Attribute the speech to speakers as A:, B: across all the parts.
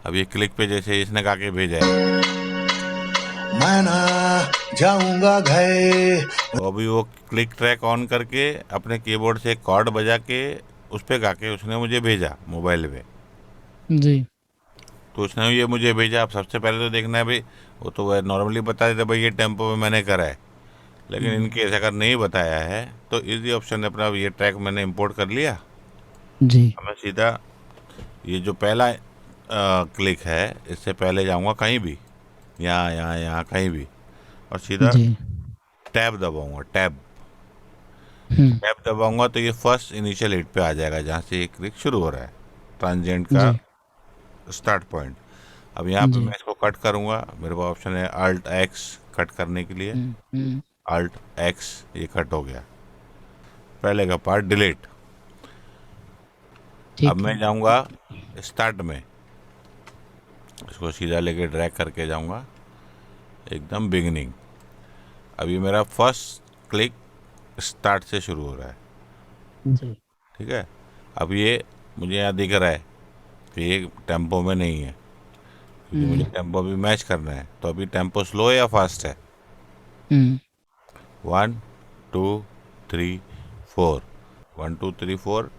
A: अब ये क्लिक पे जैसे इसने गा के भेजा है,
B: मैं ना जाऊंगा घर।
A: तो अभी वो क्लिक ट्रैक ऑन करके अपने कीबोर्ड से कॉर्ड बजा के उस पे गा के उसने मुझे भेजा मोबाइल पे।
C: जी।
A: तो उसने ये मुझे भेजा। अब सबसे पहले तो देखना है भाई, वो तो वह नॉर्मली बता देते भाई ये टेम्पो में मैंने करा है, लेकिन इनकेस अगर नहीं बताया है तो इजी ऑप्शन है अपना, ये ट्रैक मैंने इंपोर्ट कर लिया।
C: जी।
A: अब मैं सीधा ये जो पहला क्लिक है इससे पहले जाऊंगा कहीं भी, यहाँ यहाँ यहाँ कहीं भी, और सीधा
C: जी।
A: टैब दबाऊंगा। टैब
C: हम्म।
A: टैब दबाऊंगा तो ये फर्स्ट इनिशियल हिट पे आ जाएगा जहाँ से ये क्लिक शुरू हो रहा है, ट्रांजेंट का
C: जी।
A: Start point. अब यहाँ पे
C: जी।
A: मैं इसको कट करूँगा, मेरे पास ऑप्शन है अल्ट एक्स कट करने के लिए।
C: हम्म।
A: अल्ट एक्स, ये कट हो गया पहले का पार्ट, डिलीट। अब
C: ठीक
A: मैं
C: है।
A: जाऊँगा स्टार्ट में, इसको सीधा लेके ड्रैग करके जाऊँगा एकदम बिगिनिंग। अब ये मेरा फर्स्ट क्लिक स्टार्ट से शुरू हो रहा है,
C: जी।
A: ठीक है। अब ये मुझे यहाँ दिख रहा है कि ये टेम्पो में नहीं है, क्योंकि मुझे
C: हम्म।
A: टेम्पो भी मैच करना है। तो अभी टेम्पो स्लो है या फास्ट है?
C: हम्म।
A: 1 2 3 4, 1 2 3 4,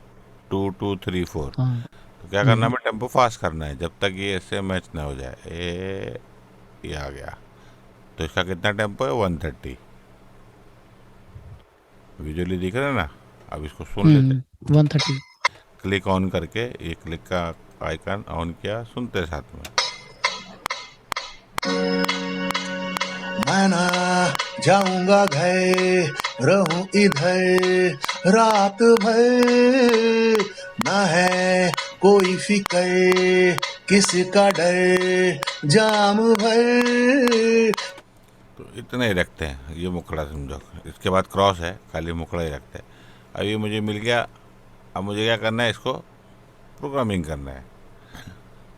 A: 2 2 3 4।
C: हाँ।
A: तो क्या करना है, मैं टेम्पो फास्ट करना है जब तक ये इससे मैच ना हो जाए। ये आ गया। तो इसका कितना टेम्पो है? 130। विजुअली दिख रहा है ना। अब इसको सुन लेते हैं।
C: 130।
A: क्लिक ऑन करके ये क्लिक का आइकन ऑन किया, सुनते साथ में।
B: मैं ना जाऊंगा घर, रहूं इधर रात भर। ना है कोई फिकर, किसका डर जाम भर।
A: तो इतना ही रखते हैं, ये मुखड़ा समझो। इसके बाद क्रॉस है, खाली मुखड़ा ही रखते हैं। अब ये मुझे मिल गया। अब मुझे क्या करना है, इसको प्रोग्रामिंग करना है।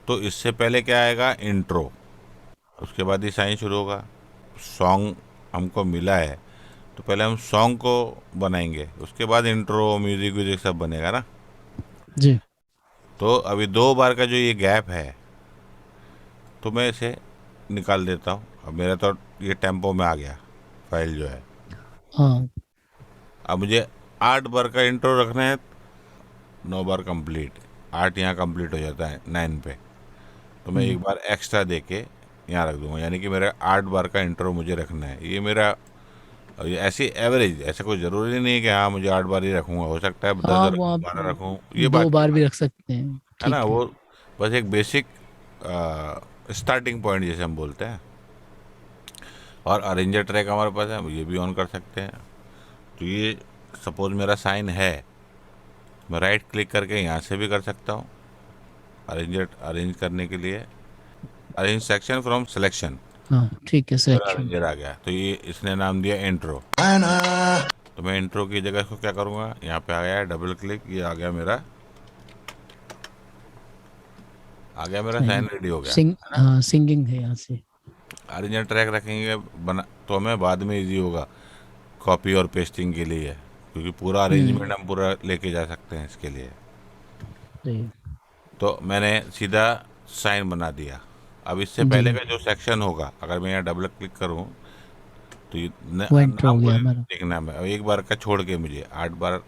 A: तो इससे पहले क्या आएगा? इंट्रो। उसके बाद ही साइन शुरू होगा। सॉन्ग हमको मिला है तो पहले हम सॉन्ग को बनाएंगे, उसके बाद इंट्रो म्यूजिक व्यूजिक सब बनेगा ना।
C: जी।
A: तो अभी 2 बार का जो ये गैप है, तो मैं इसे निकाल देता हूँ। अब मेरा तो ये टेम्पो में आ गया फाइल जो है।
C: हाँ।
A: अब मुझे 8 बार का इंट्रो रखना है, 9 बार कंप्लीट। 8 यहाँ कंप्लीट हो जाता है 9 पे। तो मैं एक बार एक्स्ट्रा दे के यहाँ रख दूंगा, यानी कि मेरा 8 बार का इंट्रो मुझे रखना है। ये मेरा ये ऐसी एवरेज, ऐसा कोई ज़रूरी नहीं है कि हाँ मुझे 8 बार ही रखूँगा, हो सकता है
C: हाँ,
A: 10
C: वो
A: रखूँ,
C: आप
A: 12 रखूँ, ये
C: दो
A: बात की
C: बार भी
A: बात
C: रख सकते हैं,
A: है ना।
C: ठीक है।
A: वो बस एक बेसिक स्टार्टिंग पॉइंट जैसे हम बोलते हैं। और अरेंजर ट्रैक हमारे पास है, ये भी ऑन कर सकते हैं। तो ये सपोज मेरा साइन है, मैं राइट क्लिक करके यहाँ से भी कर सकता हूँ अरेंजर, अरेंज करने के लिए अरेंज सेक्शन फ्रॉम सिलेक्शन।
C: हाँ, ठीक है,
A: मेरा
C: सिलेक्शन।
A: अरेंजर आ गया, तो ये इसने नाम दिया इंट्रो।
B: मैं ना
A: तो मैं इंट्रो की जगह इसको क्या करूँगा, यहाँ पे आ गया है डबल क्लिक, ये आ गया मेरा, आ गया मेरा
C: साइन।
A: साइन रेडी हो गया है ना।
C: हाँ, सिंगिंग है यहाँ से।
A: अरेंजर ट्रैक रखेंगे बना तो हमें बाद में इजी होगा कॉपी और पेस्टिंग के लिए, क्योंकि पूरा
C: हम्म।
A: अरेंजमेंट हम पूरा लेके जा सकते हैं इसके लिए।
C: जी।
A: तो मैंने सीधा साइन बना दिया। अब इससे
C: जी।
A: पहले का जो सेक्शन होगा, अगर मैं यहाँ डबल क्लिक करूँ तो ये
C: वो एंटर हो
A: नाम
C: गया
A: मुझे
C: हमारा।
A: देखना है। अब 1 बार का छोड़ के मुझे 8 बार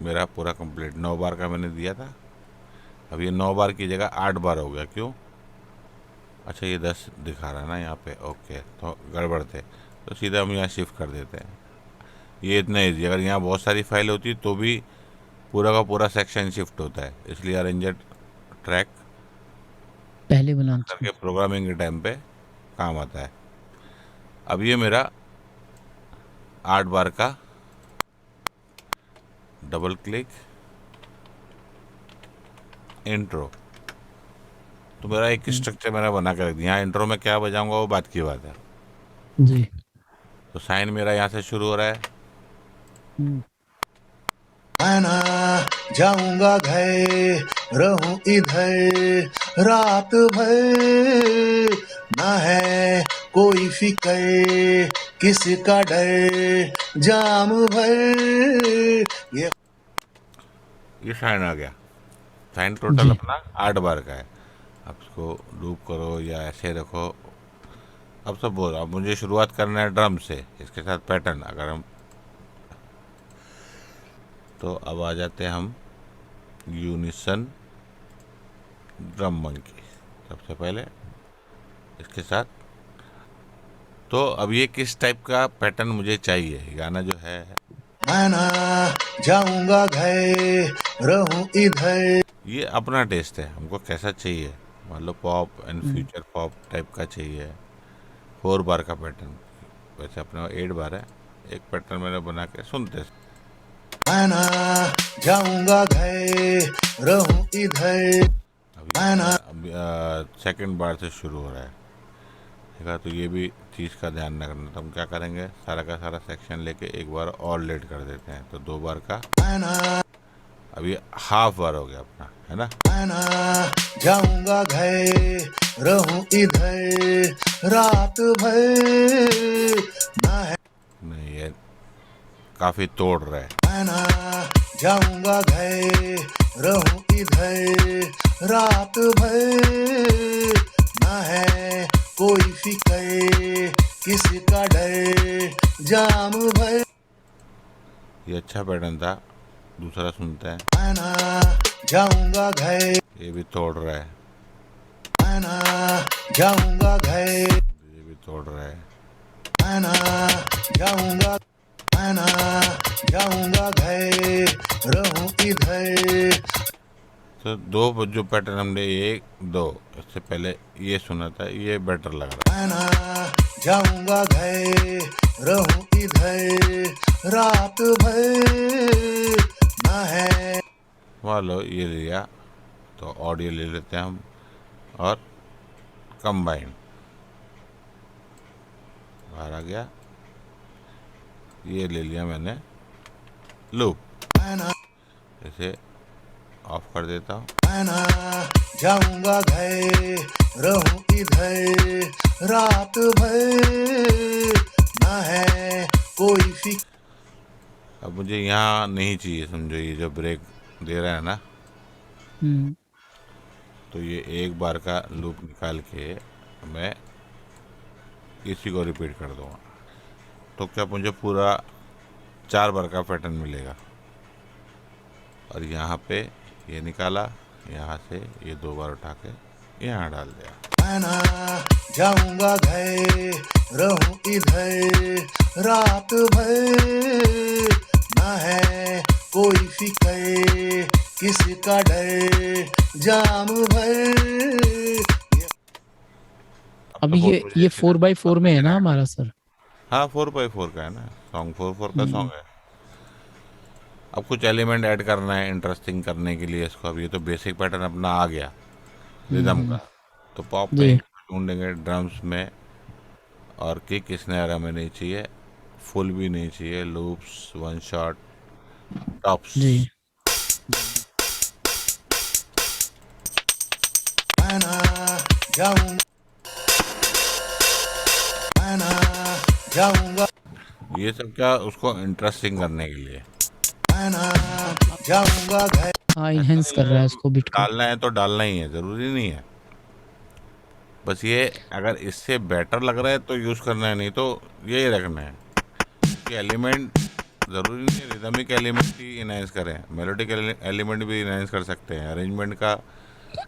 A: मेरा पूरा कंप्लीट, 9 बार का मैंने दिया था। अब ये 9 बार की जगह 8 बार हो गया, क्यों? अच्छा ये 10 दिखा रहा है ना यहाँ पे, ओके तो गड़बड़ थे। तो सीधा हम यहाँ शिफ्ट कर देते हैं। ये इतना ईजी। अगर यहाँ बहुत सारी फाइल होती तो भी पूरा का पूरा सेक्शन शिफ्ट होता है, इसलिए अरेंजर ट्रैक
C: पहले बनाना
A: करके
C: चाहिए।
A: प्रोग्रामिंग के टाइम पे काम आता है। अब ये मेरा 8 बार का डबल क्लिक इंट्रो, तो मेरा एक स्ट्रक्चर मैंने बना के रख दिया। यहाँ इंट्रो में क्या बजाऊंगा वो बात की बात है।
C: जी।
A: तो साइन मेरा यहाँ से शुरू हो रहा है।
C: हम्म।
B: मैं ना जाऊंगा घर, रहूं इधर रात भर। ना है कोई फिकर, किसका डर जाम भर।
A: ये साइन आ गया। साइन टोटल
C: जी।
A: अपना 8 बार का है। आप इसको लूप करो या ऐसे रखो। अब सब बोल, अब मुझे शुरुआत करना है ड्रम से, इसके साथ पैटर्न अगर हम, तो अब आ जाते हैं हम यूनिसन ड्रम मंकी सबसे पहले इसके साथ। तो अब ये किस टाइप का पैटर्न मुझे चाहिए, गाना जो है
B: मैं ना जाऊंगा घर रहूं इधर।
A: ये अपना टेस्ट है, हमको कैसा चाहिए। मान लो pop and future pop type का चाहिए, 4 बार का पैटर्न। वैसे अपने 8 बार है, एक पैटर्न मैंने बना के सुनते हैं।
B: मैं ना जाऊंगा घर रहूं इधर। मैं ना
A: अभी सेकंड बार से शुरू हो रहा है, ठीक है। तो ये भी चीज़ का ध्यान रखना। तो हम क्या करेंगे, सारा का सारा सेक्शन लेके एक बार और लेट कर देते हैं, तो 2 बार का।
B: मैं ना
A: अभी हाफ बार हो गया अपना, है ना।
B: मैं ना जाऊंगा घर रहूं इधर रात भर। ना है
A: नहीं, ये काफ़ी तोड़ रहा है।
B: मैं ना जाऊंगा घर रहूं इधर रात भर। ना है कोई फिक्र किसी का डर जाम भर।
A: ये अच्छा पैटर्न था। दूसरा सुनते हैं,
B: मैं ना जाऊंगा घर।
A: ये भी तोड़ रहा है,
B: मैं ना जाऊंगा घर।
A: ये भी तोड़ रहा है।
B: मैं ना जाऊंगा मैं ना जाऊंगा घर रहूं इधर।
A: तो 2 जो पैटर्न हमने 1 2 इससे पहले ये सुना था, ये बेटर लग रहा
B: मैं ना जाऊंगा घर रहूं इधर रात भर। ना है
A: है। मान लो ये लिया, तो ऑडियो ले लेते हैं हम और कंबाइन बाहर आ गया। ये ले लिया मैंने लूप,
B: मैं ना
A: इसे ऑफ कर देता हूँ।
B: मैं ना जाऊंगा घर रहूं इधर रात भर। ना है कोई फिक्र।
A: अब मुझे यहाँ नहीं चाहिए, समझो ये जो ब्रेक दे रहा है ना,
C: हम्म,
A: तो ये 1 बार का लूप निकाल के मैं इसी को रिपीट कर दूँगा। तो क्या मुझे पूरा 4 बार का पैटर्न मिलेगा। और यहाँ पे ये निकाला, यहाँ से ये 2 बार उठा के यहाँ डाल दिया।
B: मैं ना जाऊंगा घर रहूं इधर रात भर। ना है कोई फिक्र किसी का डर जाम भर।
A: अब
C: अभी
A: तो बहुत
C: ये
A: मुझे
C: ये 4x4 में है ना हमारा सर?
A: हाँ 4x4 का है ना सॉन्ग, 4/4 का सॉन्ग है। अब कुछ एलिमेंट ऐड करना है इंटरेस्टिंग करने के लिए इसको। अब ये तो बेसिक पैटर्न अपना आ गया रिदम का, तो पॉप में
C: जी
A: ढूंढेंगे ड्रम्स में। और किक स्नैर हमें नहीं चाहिए, फुल भी नहीं चाहिए, लूप्स, 1 शॉट, टॉप्स।
C: जी।
B: मैं ना जाऊंगा मैं ना जाऊंगा
A: ये सब क्या उसको इंटरेस्टिंग करने के लिए।
B: मैं ना जाऊंगा घर।
C: हाँ, इनहेंस कर रहा है उसको बिट को।
A: डालना है तो डालना ही है, ज़रूरी नहीं है। बस ये अगर इससे बेटर लग रहा है तो यूज़ करना है, नहीं तो यही रखना है कि एलिमेंट ज़रूरी नहीं है रिदमिक एलिमेंट ही इनहेंस करें, मेलोडिक एलिमेंट भी इनहेंस कर सकते हैं। अरेंजमेंट का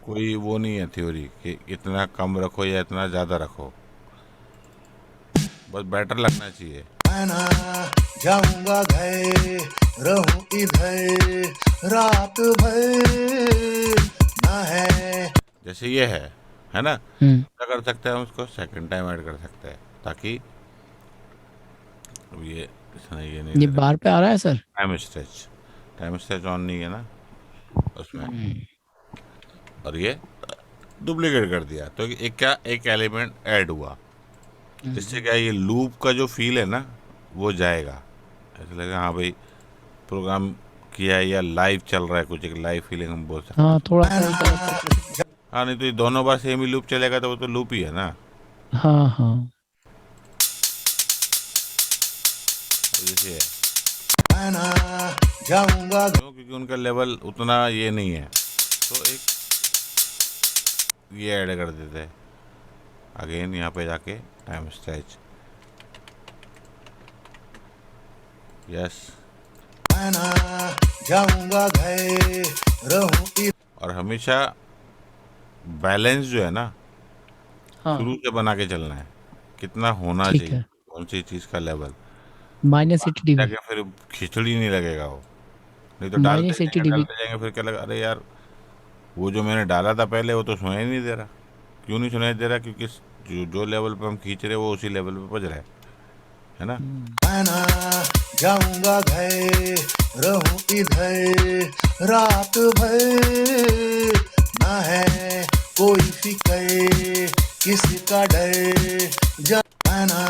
A: कोई वो नहीं है थ्योरी कि इतना कम रखो या इतना ज़्यादा रखो, बस बेटर लगना चाहिए।
B: मैं ना जाऊंगा घर रहूं इधर रात भर। ना है
A: जैसे ये है ना,
C: हम्म,
A: क्या कर सकते हैं हम उसको सेकंड टाइम ऐड कर सकते हैं, ताकि अब ये इसने ये नहीं
C: ये
A: दे
C: बार पे आ रहा है सर?
A: टाइम स्ट्रेच ऑन नहीं है ना उसमें। और ये डुप्लीकेट कर दिया, तो एक एलिमेंट ऐड हुआ। इससे क्या ये लूप का जो फील है ना वो जाएगा, ऐसा लगेगा हाँ भाई प्रोग्राम किया है या लाइव चल रहा है, कुछ एक लाइव फीलिंग हम बोल सकते हैं।
C: हाँ, थोड़ा सा एक अलग
A: हाँ, नहीं तो ये दोनों बार सेम ही लूप चलेगा तो वो तो लूप ही है ना।
C: हाँ हाँ।
A: जैसे है
B: मैं ना जाऊंगा
A: क्यों, क्योंकि उनका लेवल उतना ये नहीं है। तो एक ये ऐड कर देते हैं। अगेन यहाँ पे जाके टाइम स्ट्रेच, यस,
B: मैं ना जाऊंगा घर, रहूं इधर।
A: और हमेशा बैलेंस जो है ना शुरू
C: हाँ
A: से बना के चलना है, कितना होना
C: ठीक
A: चाहिए,
C: है।
A: कौन सी चीज़ का लेवल,
C: माइनस एटी डीबी।
A: जाके फिर खिचड़ी नहीं लगेगा वो। नहीं तो
C: माइनस एटी डीबी।
A: डालते जाएंगे फिर क्या लगा, अरे यार वो जो मैंने डाला था पहले वो तो सुनाई नहीं दे रहा। क्यों नहीं सुनाई दे रहा? क्योंकि जो लेवल पे हम खींच रहे हैं वो उसी लेवल पे बज रहा है ना।
B: मैं ना जाऊंगा घर, रहूं इधर रात भर। ना है कोई फिक्र, किसका डर। मैं ना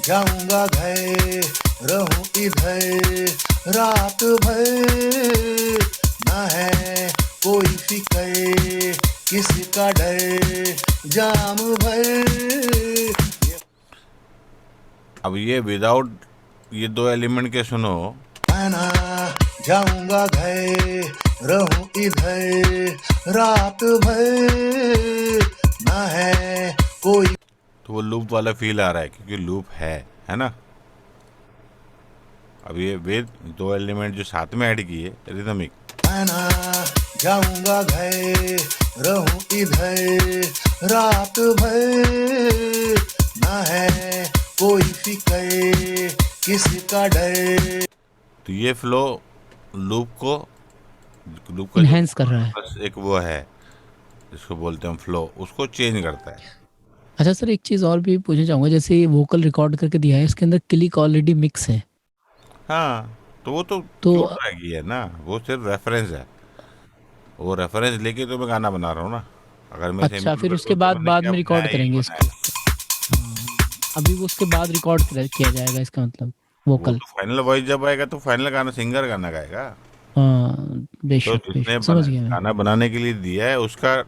B: जाऊंगा घर, रहूं इधर रात भर। ना है कोई फिक्र, किसका डर। जाम भर।
A: अब ये विदाउट ये दो एलिमेंट के सुनो,
B: मैं ना जाऊंगा घर, रहूं इधर रात भर। ना है कोई।
A: तो वो लूप वाला फील आ रहा है क्योंकि लूप है ना। अब ये वे दो एलिमेंट जो साथ में ऐड किए रिदमिक,
B: मैं ना जाऊंगा घर, रहूं इधर रात भर। ना है कोई फिक्र, किसका डर।
A: तो ये फ्लो लूप को, लूप का जो
C: इनहेंस कर रहा है।
A: बस एक वो है जिसको बोलते हैं फ्लो, उसको चेंज करता है।
C: अच्छा सर, एक चीज़ और भी पूछना चाहूँगा। जैसे ये वोकल रिकॉर्ड करके दिया है, इसके अंदर क्लिक ऑलरेडी मिक्स है।
A: हाँ, तो वो तो
C: तो
A: क्यों रहेगी है ना, वो सिर्फ रेफरेंस है। वो रेफरेंस लेके तो मैं गाना बना रहा हूँ ना। अगर मैं
C: अच्छा,
A: सेमी
C: फिर
A: कर
C: उसके
A: दूँ तो
C: बाद
A: मैंने
C: बाद
A: क्या
C: में
A: बनाया,
C: रिकॉर्ड
A: यही
C: करेंगे इसको।
A: बनाया।
C: हाँ, अभी वो उसके बाद रिकॉर्ड किया जाएगा, इसका मतलब
A: वो
C: वोकल।
A: तो फाइनल वॉइस जब आएगा तो फाइनल गाना सिंगर गाना गाएगा।
C: हाँ
A: तो
C: बेशक
A: जिसने
C: बेशक, समझ गया मैं।
A: गाना बनाने के लिए दिया है उसका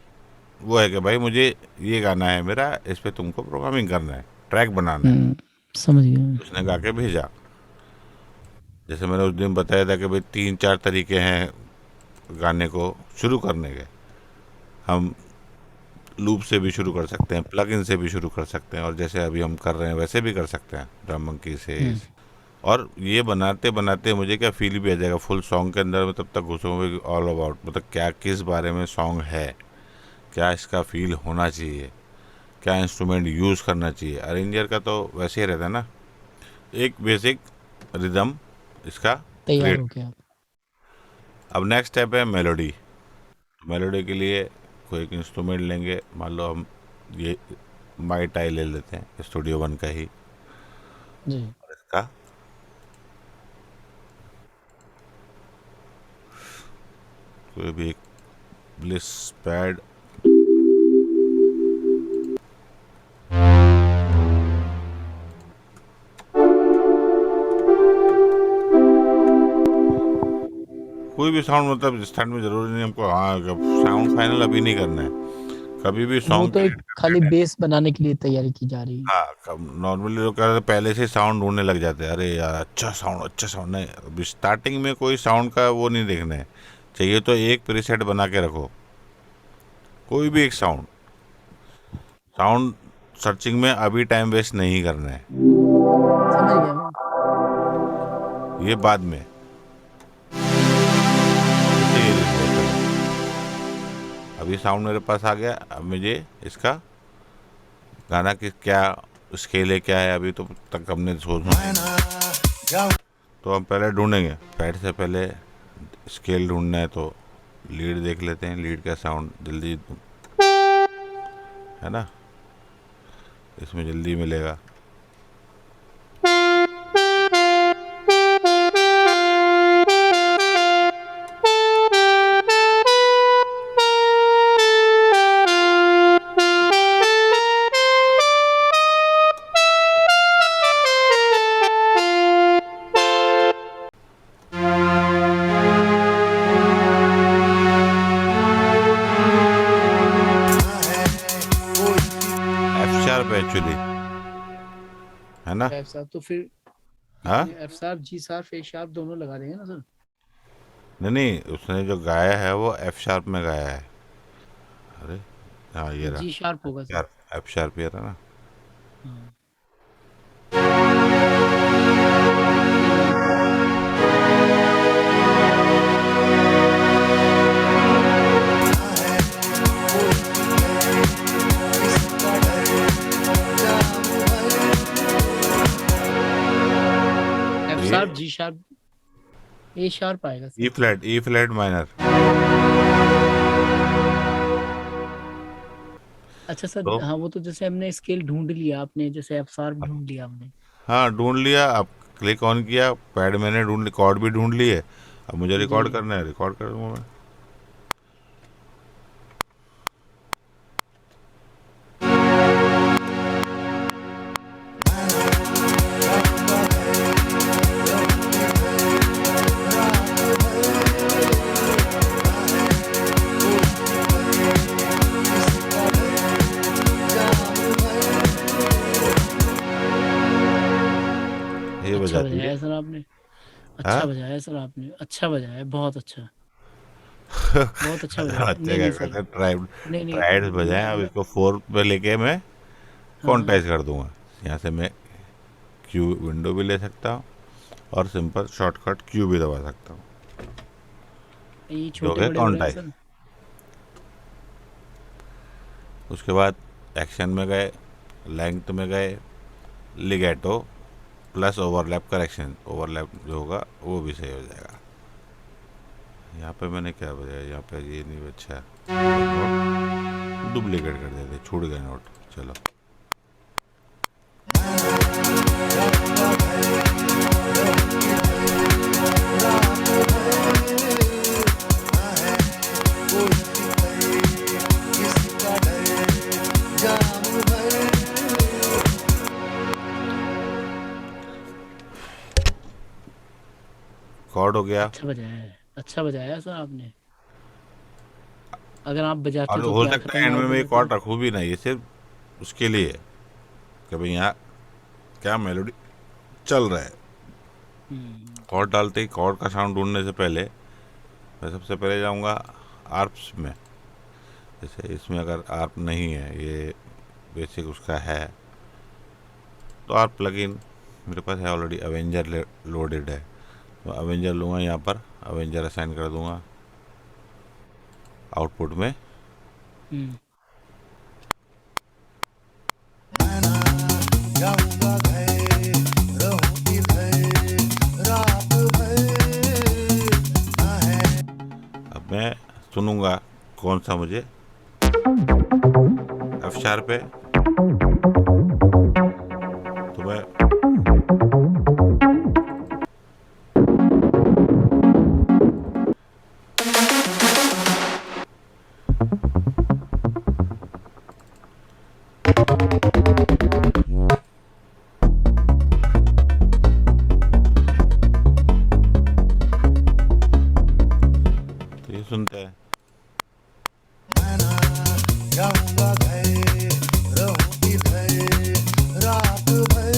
A: वो है कि भाई मुझे ये गाना है मेरा, इस पे तुमको प्रोग्रामिंग करना है, ट्रैक बनाना है।
C: समझ गया मैं।
A: उसने गा के भेजा। जैसे मैंने उस दिन बताया था कि भाई 3-4 तरीके हैं गाने को शुरू करने के। हम लूप से भी शुरू कर सकते हैं, प्लग इन से भी शुरू कर सकते हैं, और जैसे अभी हम कर रहे हैं वैसे भी कर सकते हैं, ड्रम मंकी से।
C: हम्म
A: और ये बनाते बनाते मुझे क्या फील भी आ जाएगा फुल सॉन्ग के अंदर में, तब तक घुसूंगा ऑल अबाउट, मतलब क्या किस बारे में सॉन्ग है, क्या इसका फील होना चाहिए, क्या इंस्ट्रूमेंट यूज़ करना चाहिए। अरेंजर का तो वैसे ही रहता है ना, एक बेसिक रिदम इसका
C: तैयार
A: क्रिएट।
C: हो गया।
A: अब नेक्स्ट स्टेप है मेलोडी। मेलोडी के लिए कोई एक इंस्ट्रूमेंट लेंगे, मान लो हम ये माई टाई ले लेते हैं स्टूडियो वन का ही,
C: जी।
A: और इसका कोई भी एक ब्लिस पैड, कोई भी साउंड, मतलब स्टार्ट में जरूरी नहीं हमको हाँ साउंड फाइनल अभी नहीं करना है, कभी भी
C: वो
A: सॉन्ग
C: तो एक
A: क्रिएट करते
C: खाली
A: टाइम।
C: बेस बनाने के लिए तैयारी की जा रही है।
A: हाँ, नॉर्मली लोग क्या करते हैं, पहले से साउंड ढूंढने लग जाते हैं, अरे यार अच्छा साउंड, अच्छा साउंड। नहीं, अभी स्टार्टिंग में कोई साउंड का वो नहीं देखना है। चाहिए तो एक प्रीसेट बना के रखो, कोई भी एक साउंड। साउंड सर्चिंग में अभी टाइम वेस्ट नहीं करना है,
C: समझ गया मैं।
A: ये बाद में। जैसे ये देखो, चलो अभी साउंड मेरे पास आ गया, अब मुझे इसका गाना की क्या स्केल है, क्या है, अभी तो तक हमने सोचना
B: मैं
A: नहीं।
B: ना जाऊं।
A: तो हम पहले ढूंढेंगे, पैड से पहले स्केल ढूंढना है तो लीड देख लेते हैं, लीड का साउंड जल्दी है ना, इसमें जल्दी मिलेगा।
B: ना है कोई।
A: एफ शार्प एक्चुअली, है ना।
C: एफ साहब तो फिर
A: हाँ,
C: इसमें एफ शार्प, जी शार्प, ए शार्प दोनों लगा देंगे ना सर।
A: नहीं नहीं, उसने जो गाया है वो एफ शार्प में गाया है। अरे हाँ ये रहा,
C: जी शार्प होगा सर।
A: एफ शार्प ये रहा ना।
C: हाँ एफ
A: ये
C: शार्प जी शार्प ए शार्प आएगा सर।
A: ई फ्लैट माइनर।
C: अच्छा सर,
A: तो
C: हाँ वो तो जैसे हमने स्केल ढूंढ लिया, आपने जैसे एफ शार्प ढूंढ लिया हमने।
A: हाँ ढूंढ लिया, अब क्लिक ऑन किया, पैड मैंने ढूंढ रिकॉर्ड भी ढूंढ लिए। अब मुझे
C: जी
A: रिकॉर्ड करना है, रिकॉर्ड कर दूंगा मैं। ये
C: अच्छा
A: बजा
C: बजाया
A: दिए।
C: है सर आपने। अच्छा
A: हाँ
C: बजाया है सर आपने, अच्छा बजाया है, बहुत अच्छा। बहुत अच्छा बजाया है।
A: बच्चे
C: नहीं
A: क्या
C: नहीं
A: करते
C: सर।
A: हैं, ट्राइड
C: नहीं नहीं
A: ट्राइड्स बजाएं। अब
C: मैं
A: इसको 4 पे लेके मैं
C: हाँ
A: क्वांटाइज कर दूंगा। यहाँ से मैं क्यू विंडो भी ले सकता हूँ और सिंपल शॉर्टकट क्यू भी दबा सकता हूँ।
C: ये
A: ये हो
C: छोटे
A: गया
C: बड़े हो रहे हैं
A: क्वांटाइज।
C: सर।
A: उसके बाद एक्शन में गए, लेंथ में गए, लिगेटो प्लस ओवरलैप करेक्शन, ओवरलैप जो होगा वो भी सही हो जाएगा। यहाँ पे मैंने क्या बजाया, यहाँ पे ये नहीं अच्छा, नोट डुप्लीकेट कर देते, छूट गए नोट। चलो कॉर्ड हो गया।
C: अच्छा बजाया है, अच्छा बजाया है सर आपने। अगर आप बजाते
A: और
C: तो
A: हो
C: क्या
A: सकता है एंड
C: खतरनाक
A: में मैं ये
C: बजाते।
A: कॉर्ड रखूँ भी ना, ये सिर्फ उसके लिए है कि भाई यहाँ क्या मेलोडी चल रहा है।
C: हम्म।
A: कॉर्ड डालते ही कॉर्ड का साउंड ढूंढने से पहले मैं सबसे पहले जाऊँगा आर्प्स में। जैसे इसमें अगर आर्प नहीं है, ये बेसिक उसका है, तो आर्प प्लगइन मेरे पास है ऑलरेडी, अवेंजर लोडेड है, तो अवेंजर लूँगा, यहाँ पर अवेंजर असाइन कर दूँगा आउटपुट में।
C: हम्म।
B: जाऊंगा घर रहूं इधर रात भर ना है।
A: अब मैं सुनूंगा कौन सा मुझे, एफ शार्प है तो मैं तो ये सुनते हैं।
B: जाऊंगा घर रहूं इधर रात भर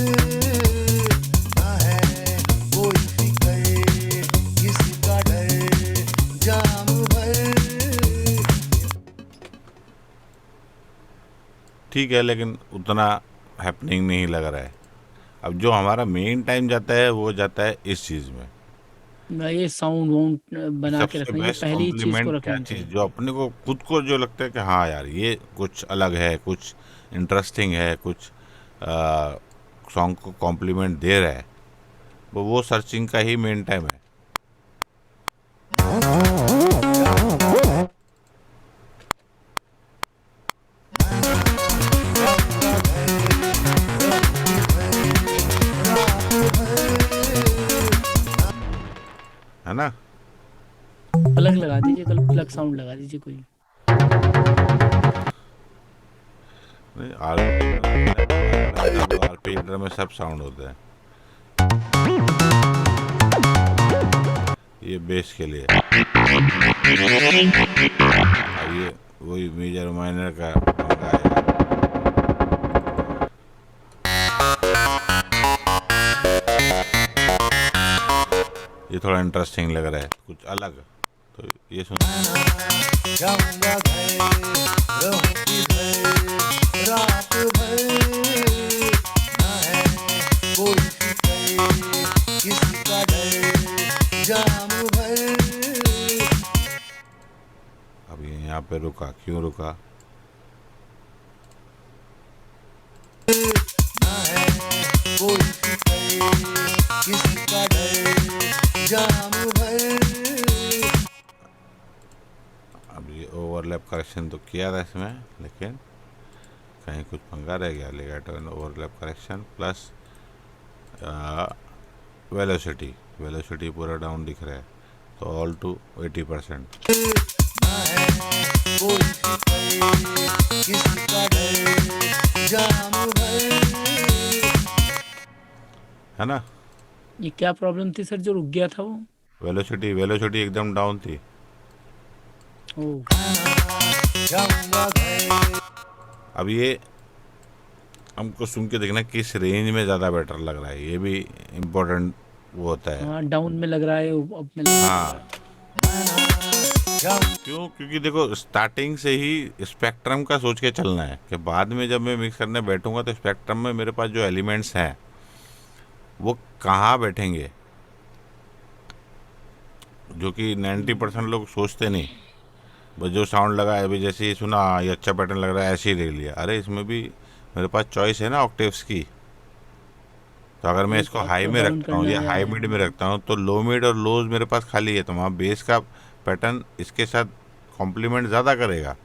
B: ना है कोई फिक्र किसी का डर जाम भर।
A: ठीक है, लेकिन उतना हैपनिंग नहीं लग रहा है। अब जो हमारा मेन टाइम जाता है वो जाता है इस चीज़ में।
C: ना ये साउंड वाउंड बना के
A: सबसे
C: रखना, ये
A: बेस्ट
C: पहली चीज को
A: कॉम्प्लीमेंट क्या
C: रखनी
A: चीज़
C: चाहिए।
A: जो अपने को खुद को जो लगता है कि हाँ यार ये कुछ अलग है, कुछ इंटरेस्टिंग है, कुछ सॉन्ग को कॉम्प्लीमेंट दे रहा है, वो सर्चिंग का ही मेन टाइम है। है ना।
C: प्लग लगा दीजिए, कल प्लग साउंड लगा दीजिए कोई।
A: नहीं, आरपी में सब साउंड होते हैं, ये बेस के लिए। अब ये वही मेजर माइनर का पंगा है। ये थोड़ा इंटरेस्टिंग लग रहा है, कुछ अलग। तो ये सुन।
B: जाऊंगा घर रहूं किधर रात भर ना है कोई फिक्र किसी का डर जाम भर
A: अब ये यहाँ पे रुका, क्यों रुका?
B: ना है कोई फिक्र किसी का डर जाम भर
A: अब ये ओवरलैप करेक्शन तो किया था इसमें, लेकिन कहीं कुछ पंगा रह गया। Legato and overlap correction plus velocity पूरा डाउन दिख रहा है, तो ऑल टू 80%।
B: ना है कोई फिक्र किसी का डर जाम भर
A: है ना?
C: ये क्या प्रॉब्लम थी सर जो रुक गया था वो?
A: वेलोसिटी एकदम डाउन थी।
C: ओह,
B: जाऊंगा घर
A: अब ये हमको सुन के देखना किस रेंज में ज़्यादा बेटर लग रहा है, ये भी इम्पोर्टेंट वो होता है।
C: हाँ डाउन में लग रहा है, अप में लग रहा
A: हाँ,
B: जाऊं
A: क्यों? क्योंकि देखो स्टार्टिंग से ही स्पेक्ट्रम का सोच के चलना है कि बाद में जब मैं मिक्स करने बैठूंगा तो स्पेक्ट्रम में मेरे पास जो एलिमेंट्स हैं वो कहाँ बैठेंगे, जो कि 90% लोग सोचते नहीं। बस जो साउंड लगा है, अभी जैसे ही सुना ये अच्छा पैटर्न लग रहा है ऐसे ही ले लिया। अरे इसमें भी मेरे पास चॉइस है ना ऑक्टेव्स की। तो अगर मैं
C: है।
A: इसको
C: तो
A: हाई
C: आपको
A: में
C: डाउन
A: रखता हूँ
C: करना
A: या
C: है
A: हाई मिड में रखता हूँ तो लो मिड और लोज मेरे पास खाली है, तो वहाँ बेस का पैटर्न इसके साथ कॉम्प्लीमेंट ज़्यादा करेगा।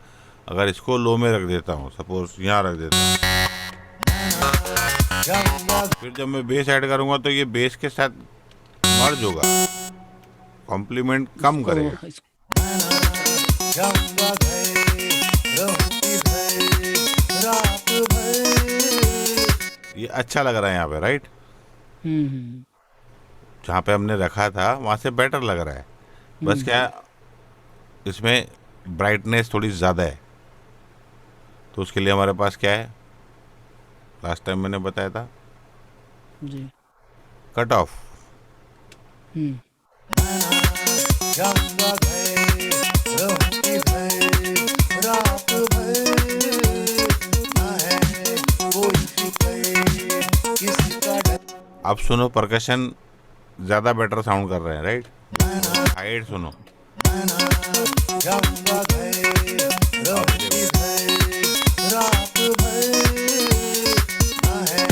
A: अगर इसको लो में रख देता हूँ, सपोज यहाँ रख देता हूँ,
B: जाऊंगा
A: फिर जब मैं बेस ऐड करूँगा तो ये बेस के साथ मर्ज होगा, कॉम्प्लीमेंट कम
C: इसको
A: करेगा।
B: जाऊंगा घर रहूं किधर रात भर
A: ये अच्छा लग रहा है यहाँ पे, राइट?
C: हम्म
A: जहाँ पे हमने रखा था वहाँ से बेटर लग रहा है। बस क्या इसमें ब्राइटनेस थोड़ी ज़्यादा है, तो उसके लिए हमारे पास क्या है, लास्ट टाइम मैंने बताया था,
C: जी
A: कट ऑफ।
C: हम्म
B: जाऊंगा घर रहूं किधर रात भर ना है कोई फिक्र किसी का डर
A: अब सुनो, परकशन ज़्यादा बेटर साउंड कर रहे हैं, राइट? हाइड सुनो।
B: जाऊंगा घर रहूं किधर रात भर ना है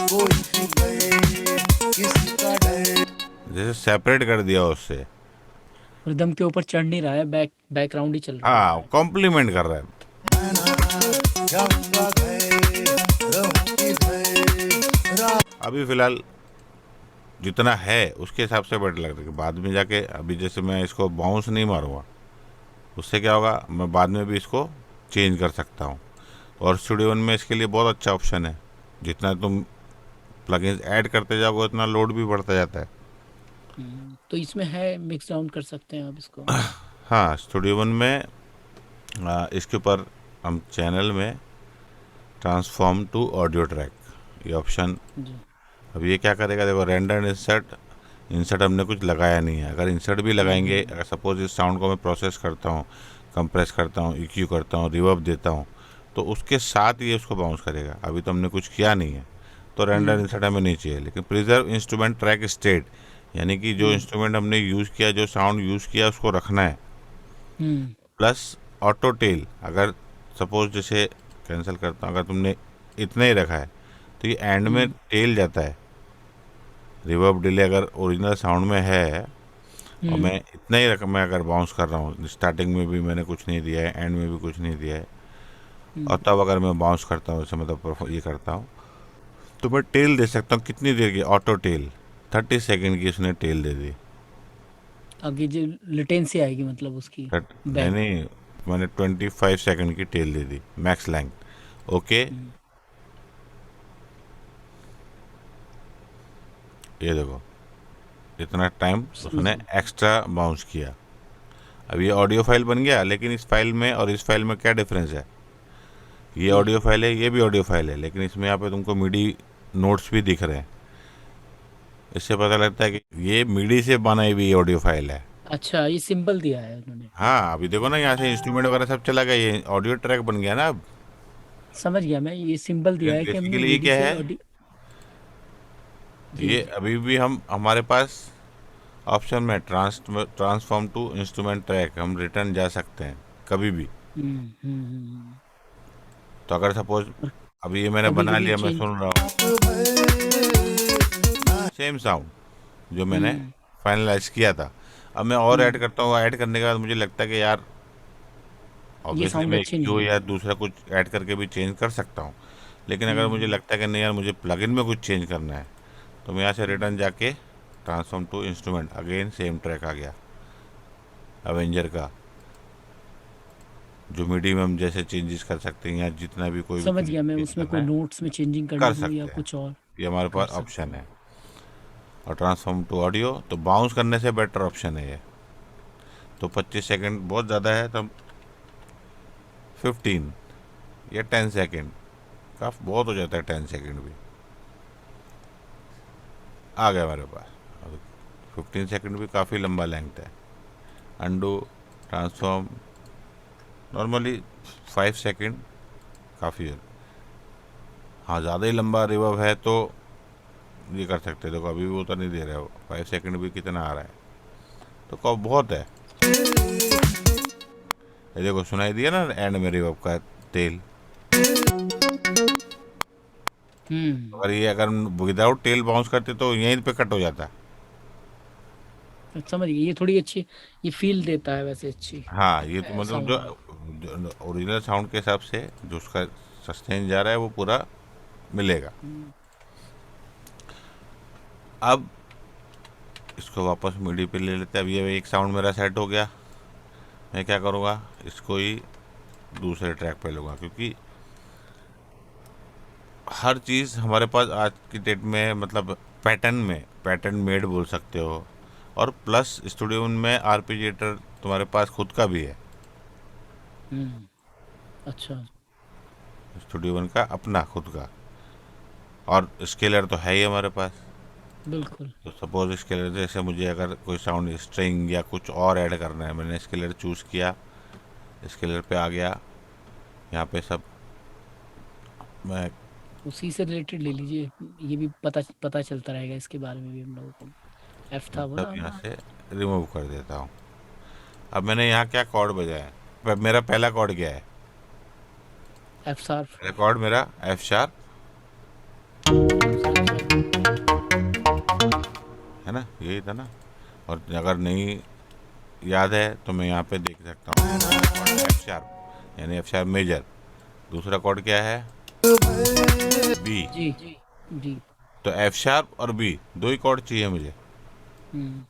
B: कोई फिक्र किसी का डर
A: जैसे सेपरेट कर दिया उससे,
C: रिदम के ऊपर चढ़ नहीं रहा है, बैकग्राउंड ही चल रहा है।
A: हाँ कॉम्प्लीमेंट कर रहा है।
B: जाऊंगा घर रहूं किधर रात
A: अभी फिलहाल जितना है उसके हिसाब से बेटर लग रहा है। बाद में जाके अभी जैसे मैं इसको बाउंस नहीं मारूंगा, उससे क्या होगा, मैं बाद में भी इसको चेंज कर सकता हूँ। और स्टूडियो वन में इसके लिए बहुत अच्छा ऑप्शन है, जितना तुम प्लगइन्स ऐड करते जाओगे उतना लोड भी बढ़ता जाता है।
C: तो इसमें है, मिक्स डाउन कर सकते हैं आप इसको।
A: हाँ, स्टूडियो वन में इसके ऊपर हम चैनल में ट्रांसफॉर्म टू ऑडियो ट्रैक, ये ऑप्शन।
C: जी
A: अब ये क्या करेगा, देखो रेंडर इंसर्ट हमने कुछ लगाया नहीं है। अगर इंसर्ट भी लगाएंगे, अगर सपोज इस साउंड को मैं प्रोसेस करता हूँ, कंप्रेस करता हूँ, EQ करता हूँ, रिवर्ब देता हूँ, तो उसके साथ ये उसको बाउंस करेगा। अभी तो हमने कुछ किया नहीं है, तो रेंडर इंसर्ट हमें नहीं चाहिए। लेकिन प्रिजर्व इंस्ट्रूमेंट ट्रैक स्टेट, यानी कि जो इंस्ट्रूमेंट हमने यूज़ किया, जो साउंड यूज़ किया, उसको रखना है।
C: हम्म
A: प्लस ऑटो टेल, अगर सपोज जैसे कैंसिल करता हूँ, अगर तुमने इतना ही रखा है तो ये एंड में टेल जाता है। रिवर्ब डिले अगर ओरिजिनल साउंड में है और मैं इतना ही रकम में अगर बाउंस कर रहा हूँ, स्टार्टिंग में भी मैंने कुछ नहीं दिया है, एंड में भी कुछ नहीं दिया है, और तब अगर मैं बाउंस करता हूँ, जैसे मतलब ये करता हूँ, तो मैं टेल दे सकता हूँ। कितनी देर की? ऑटो टेल 30 सेकंड की उसने टेल दे दी।
C: आगे जो लेटेंसी आएगी मतलब उसकी
A: नहीं
C: बैक।
A: नहीं, मैंने 25 सेकंड की टेल दे दी, मैक्स लेंथ। ओके, ये देखो इतना टाइम उसने एक्स्ट्रा बाउंस किया। अब ये ऑडियो फाइल बन गया, लेकिन इस फाइल में और इस फाइल में क्या डिफरेंस है? ये ऑडियो फाइल है, ये भी ऑडियो फाइल है, लेकिन इसमें यहाँ पे तुमको मिडी नोट्स भी दिख रहे हैं। इससे पता लगता है कि ये मिडी से बनाई हुई ऑडियो फाइल है।
C: अच्छा, ये सिंपल दिया है उन्होंने।
A: हाँ, अभी देखो ना, यहाँ से इंस्ट्रूमेंट वगैरह सब चला गया, ये ऑडियो ट्रैक बन गया ना अब।
C: समझ गया मैं, ये सिंपल दिया है कि हमने
A: बेसिकली ये
C: मीडी
A: क्या
C: से
A: है,
C: ऑडियो। जी
A: ये
C: जी।
A: अभी भी हम हमारे पास ऑप्शन में ट्रांसफॉर्म टू इंस्ट्रूमेंट ट्रैक हम रिटर्न जा सकते हैं कभी भी।
C: हम्म।
A: तो अगर सपोज
C: और
A: अभी ये मैंने
C: कभी
A: बना
C: कभी
A: लिया, मैं
C: चेंज।
A: सुन रहा हूँ सेम साउंड जो मैंने
C: हम्म।
A: फाइनलाइज किया था, अब मैं और ऐड
C: हम्म।
A: करता हूँ, ऐड करने के बाद मुझे लगता है कि यार
C: ये
A: ऑब्वियसली
C: साउंड
A: मैं
C: अच्छे
A: क्यू
C: नहीं है।
A: या दूसरा कुछ ऐड करके भी चेंज कर सकता हूँ, लेकिन अगर मुझे
C: हम्म।
A: लगता है कि नहीं यार मुझे प्लगइन में कुछ चेंज करना है, तो मैं यहाँ से
C: हम्म।
A: रिटर्न जाके transform to instrument, again same track आ गया अवेंजर का, जो मिडी में हम जैसे चेंजेस कर सकते हैं या जितना भी कोई भी
C: समझ
A: कुछ
C: गया मैं,
A: चेंज
C: उसमें
A: करना
C: कोई
A: है
C: नोट्स में चेंजिंग करनी
A: कर
C: हो या
A: सकते हैं।
C: कुछ और
A: ये हमारे
C: कर
A: पास
C: सकते
A: ऑप्शन
C: हैं।
A: है। और ट्रांसफॉर्म टू ऑडियो तो बाउंस करने से बेटर ऑप्शन है ये। तो 25 सेकंड बहुत ज़्यादा है, तो 15 या 10 सेकंड, काफ़ी बहुत हो जाता है, 10 सेकंड भी आ गया मेरे पास। 15 सेकंड भी काफ़ी लंबा लेंथ है। अंडू, ट्रांसफॉर्म, नॉर्मली 5 सेकंड काफ़ी है। हाँ, ज़्यादा ही लंबा रिवर्ब है तो ये कर सकते हो। देखो अभी भी वो तो नहीं दे रहे हो, 5 सेकंड भी कितना आ रहा है, तो कब बहुत है। ये देखो सुनाई दिया ना एंड में रिवर्ब का तेल।
C: हम्म।
A: अगर ये अगर विदाउट टेल बाउंस करते तो यहीं पे कट हो जाता।
C: समझ गई, ये थोड़ी अच्छी, ये फील देता है वैसे अच्छी
A: हाँ, ये तो मतलब
C: साउंड में।
A: जो ओरिजिनल साउंड के हिसाब से जो उसका सस्टेन जा रहा है वो पूरा मिलेगा।
C: हम्म।
A: अब इसको वापस मिडी पे ले लेते हैं। अब ये एक साउंड मेरा सेट हो गया, मैं क्या करूँगा, इसको ही दूसरे ट्रैक पे लूँगा, क्योंकि हर चीज़ हमारे पास आज की डेट में मतलब पैटर्न मेड बोल सकते हो। और प्लस स्टूडियो में आर्पिजिएटर तुम्हारे पास खुद का भी है,
C: हम्म। अच्छा।
A: स्टूडियो वन का अपना खुद का। और स्केलर तो है ही हमारे पास।
C: बिल्कुल।
A: तो सपोज स्केलर जैसे मुझे अगर कोई साउंड स्ट्रिंग या कुछ और ऐड करना है, मैंने स्केलर चूज़ किया, स्केलर पे आ गया, यहाँ पे सब मैं
C: उसी से रिलेटेड ले लीजिए, ये भी पता पता चलता रहेगा इसके बारे में भी हम लोगों को। एफ था वो
A: सब
C: ना
A: यहाँ
C: हमारा।
A: से रिमूव कर देता हूँ। अब मैंने यहाँ क्या कॉर्ड बजाया है, मेरा पहला कॉर्ड क्या है,
C: एफ शार्प।
A: पहला कॉर्ड मेरा एफ शार्प
C: एफ शार्प।
A: है ना, यही था ना। और अगर नहीं याद है तो मैं यहाँ पे देख सकता हूँ, एफ शार्प यानी एफ शार्प मेजर। दूसरा कॉर्ड क्या है, बी।
C: जी जी।
A: तो एफ शार्प और बी दो ही कॉर्ड चाहिए मुझे,
C: हम्म।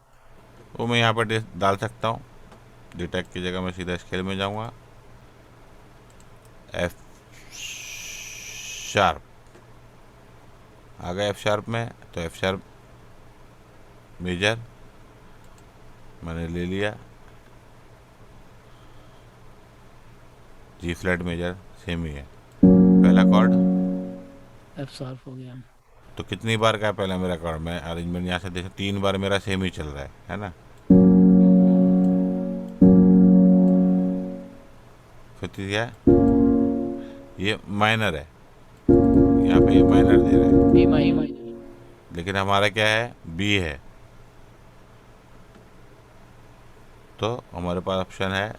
A: वो मैं यहाँ पर डाल सकता हूँ। डिटेक्ट की जगह मैं सीधा स्केल में जाऊँगा, एफ शार्प आ गया एफ शार्प में, तो एफ शार्प मेजर मैंने ले लिया, जी फ्लैट मेजर सेम ही है पहला कॉर्ड।
C: एफ शार्प हो गया।
A: तो कितनी बार का है पहला मेरा कॉर्ड, मैं अरेंजमेंट यहाँ से देखो 3 बार मेरा सेम ही चल रहा है ना।
C: हम्म।
A: फिर क्या है, ये माइनर है, यहाँ पे ये माइनर दे रहा है,
C: बी माइनर।
A: लेकिन हमारा क्या है, बी है। तो हमारे पास ऑप्शन है,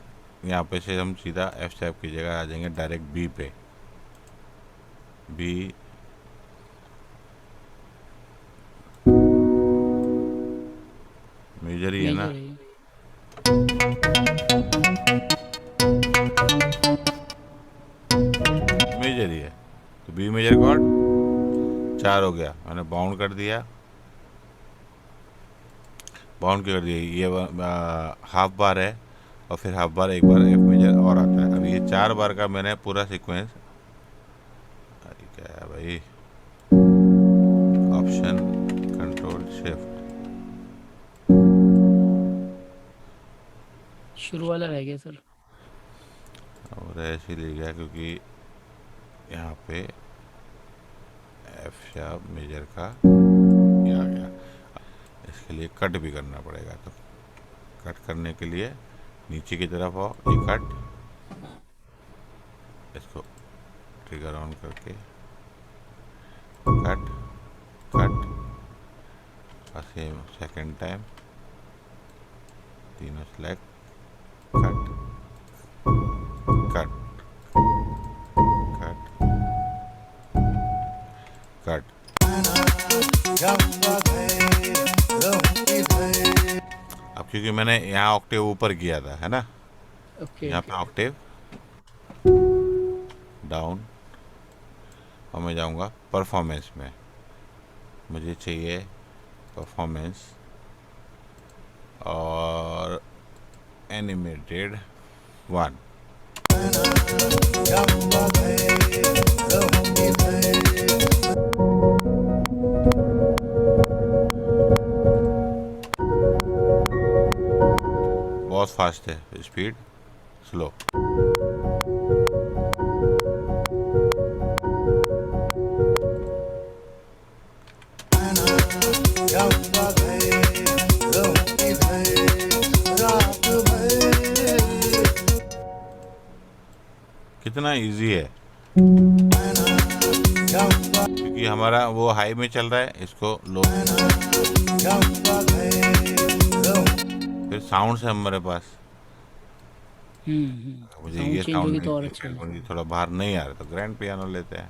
A: यहाँ पे से हम सीधा एफ स्टेप की जगह आ जाएंगे डायरेक्ट बी पे। बी मेजर ही है ना,
C: मेजर है ये।
A: मेजर ही है। तो बी मेजर कॉर्ड 4 हो गया, मैंने बाउंड कर दिया, बाउंड कर दिया। ये हाफ बार है, और फिर हाफ बार एक बार एफ मेजर और आता है। अब ये 4 बार का मैंने पूरा सीक्वेंस, क्या है भाई, ऑप्शन कंट्रोल शिफ्ट,
C: शुरू वाला रह गया सर।
A: और ऐसे ले गया क्योंकि यहाँ पे एफ शार्प मेजर का ये आ गया, इसके लिए कट भी करना पड़ेगा। तो कट करने के लिए नीचे की तरफ आओ, ये कट, इसको ट्रिगर ऑन करके कट कट, और सेम सेकेंड टाइम तीनों select, cut cut cut cut. अब क्योंकि मैंने यहाँ ऑक्टेव ऊपर किया था, है ना,
C: ओके
A: यहाँ पे ऑक्टेव डाउन, और मैं जाऊँगा परफॉर्मेंस में। मुझे चाहिए परफॉर्मेंस और एनिमेटेड 1। बहुत फास्ट है, स्पीड स्लो। कितना इजी है, क्योंकि हमारा वो हाई में चल रहा है, इसको लो, फिर साउंड्स है हमारे पास। मुझे ये
C: चेंज
A: साउंड
C: होगी
A: नहीं
C: तो और
A: चाहिए,
C: अच्छा है।
A: मुझे थोड़ा बाहर नहीं आ रहा, तो ग्रैंड पियानो लेते हैं।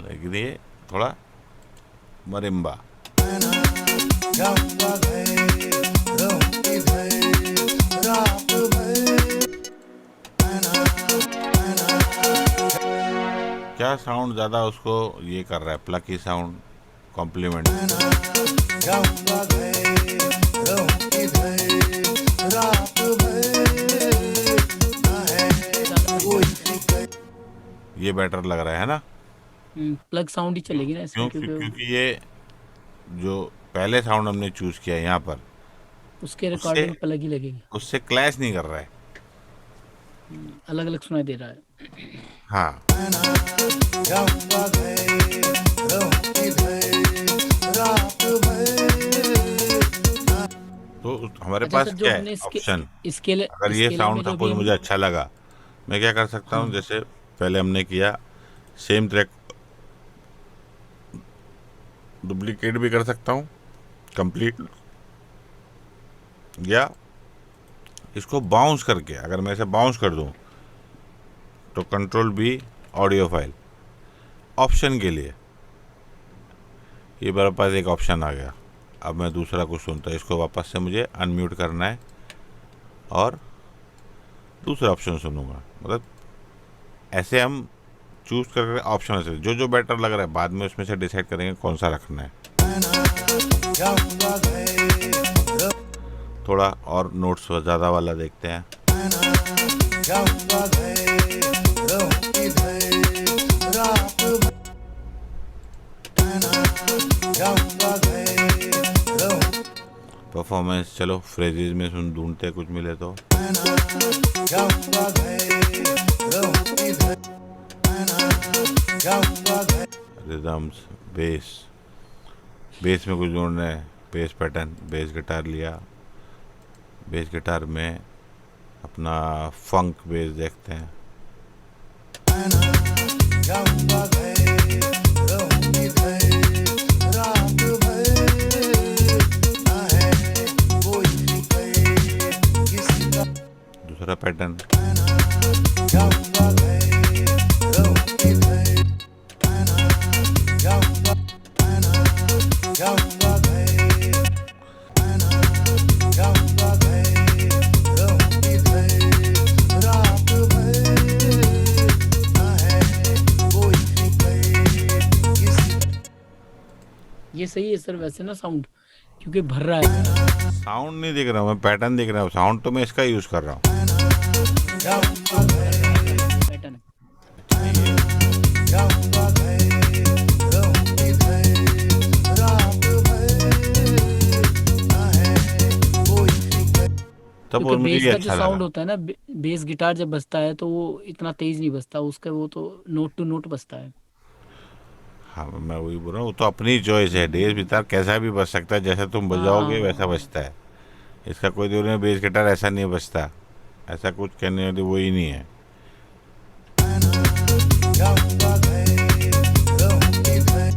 A: लेकिन ये थोड़ा मरिम्बा। क्या साउंड ज़्यादा उसको ये कर रहा है, प्लकी साउंड, कॉम्प्लीमेंट। ये बेटर लग रहा है ना,
C: प्लग साउंड ही चलेगी ना इसमें, क्योंकि
A: क्योंकि ये जो पहले साउंड हमने चूज किया यहाँ पर,
C: उसके रिकॉर्डिंग में प्लग ही लगेगी,
A: उससे क्लैश नहीं कर रहा है।
C: अलग अलग सुनाई दे रहा है।
A: हाँ, तो हमारे
C: अच्छा
A: पास
C: सर, जो
A: क्या
C: हमने
A: है ऑप्शन।
C: स्केल
A: अगर ये
C: स्केलर में
A: साउंड
C: जो भी
A: सपोज
C: हम
A: मुझे अच्छा लगा, मैं क्या कर सकता हूँ, जैसे पहले हमने किया सेम ट्रैक डुप्लीकेट भी कर सकता हूँ, कंप्लीट, या इसको बाउंस करके, अगर मैं इसे बाउंस कर दूँ तो control B audio file option के लिए, ये मेरे पास एक ऑप्शन आ गया। अब मैं दूसरा कुछ सुनता है, इसको वापस से मुझे अनम्यूट करना है और दूसरा ऑप्शन सुनूंगा। मतलब ऐसे हम चूज कर ऑप्शन से जो जो बेटर लग रहा है, बाद में उसमें से डिसाइड करेंगे कौन सा रखना है। थोड़ा और नोट्स ज़्यादा वाला देखते हैं। परफॉर्मेंस चलो फ्रेजेस में सुन ढूंढते कुछ मिले तो। रिदम्स, बेस, बेस में कुछ ढूंढना है, बेस पैटर्न, बेस गिटार लिया, बेस गिटार में अपना फंक बेस देखते हैं। दूसरा पैटर्न,
C: ये सही है सर वैसे ना साउंड, क्योंकि भर रहा है।
A: साउंड नहीं देख रहा हूँ मैं, पैटर्न देख रहा हूँ। साउंड तो मैं इसका यूज कर रहा हूँ।
C: पैटर्न
A: तब
C: क्योंकि
A: वो मुझे
C: बेस
A: ये
C: का जो
A: अच्छा
C: साउंड
A: लगा।
C: होता है ना, बेस गिटार जब बजता है तो वो इतना तेज नहीं बजता उसका, वो तो नोट टू नोट बजता है।
A: हाँ, मैं वही बोल रहा हूँ, वो तो अपनी चॉइस है, बेस गिटार कैसा भी बज सकता है, जैसा तुम बजाओगे वैसा
C: हाँ।
A: बजता है। इसका कोई जरूरी नहीं बेस गिटार ऐसा नहीं बजता, ऐसा कुछ कहने वाली वो ही नहीं है।
B: जाऊंगा घर रहूंगी घर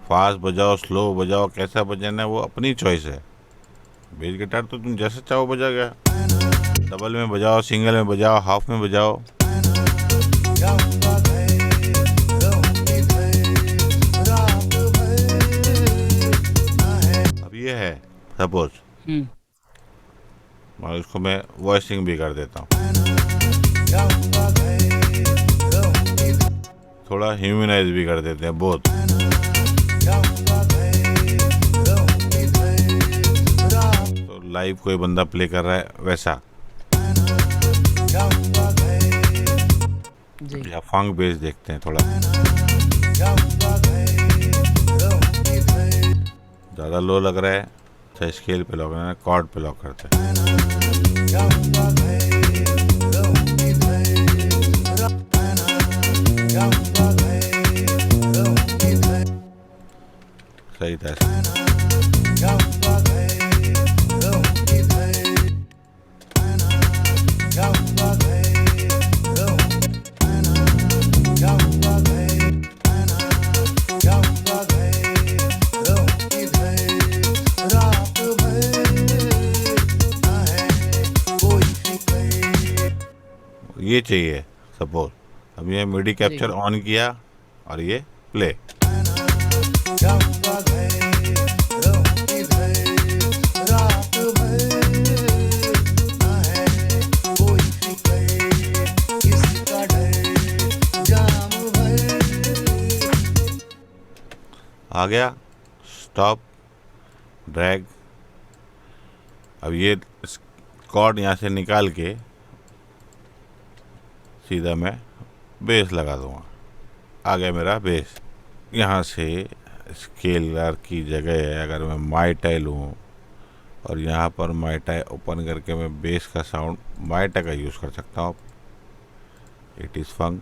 A: फास्ट बजाओ, स्लो बजाओ, कैसा बजाना है वो अपनी चॉइस है। बेस गिटार तो तुम जैसे चाहो बजा गया, डबल में बजाओ, सिंगल में बजाओ, हाफ में बजाओ।
B: जाऊंगा घर रहूंगी घर रात भर ना है
A: अब ये है सपोज,
C: हम्म।
A: और इसको मैं वॉइसिंग भी कर देता हूँ,
B: जाऊंगा घर रहूंगी
A: थोड़ा ह्यूमनाइज भी कर देते हैं बहुत।
B: जाऊंगा घर रहूंगी घर रात
A: तो लाइव कोई बंदा प्ले कर रहा है वैसा,
B: जाऊंगा घर
C: जी।
A: या फंक बेस देखते हैं थोड़ा,
B: जाऊंगा घर रहूंगी घर
A: ज़्यादा लो लग रहा है, अच्छा स्केल पे लॉक करना है, कॉर्ड पे लॉक करते हैं।
B: जाऊंगा घर रहूंगी घर जाऊंगा घर रहूंगी घर
A: सही था ऐसा।
B: जाऊंगा घर रहूंगी घर जाऊंगा घर रहूंगी जाऊंगा घर जाऊंगा घर रहूंगी घर रात भर ना है कोई फिक्र
A: ये चाहिए सपोज, अब ये मिडी
C: जी।
A: कैप्चर ऑन किया और ये प्ले।
B: जाऊंगा घर रहूंगी घर रात भर ना है कोई फिक्र किसका डर जाम भर
A: आ गया स्टॉप, ड्रैग। अब ये कॉर्ड यहाँ से निकाल के सीधा मैं बेस लगा दूंगा, आ गया मेरा बेस। यहाँ से स्केलर की जगह अगर मैं माइटा लूँ और यहाँ पर माइटा ओपन करके मैं बेस का साउंड माइटा का यूज़ कर सकता हूँ। इट इज़ फंक।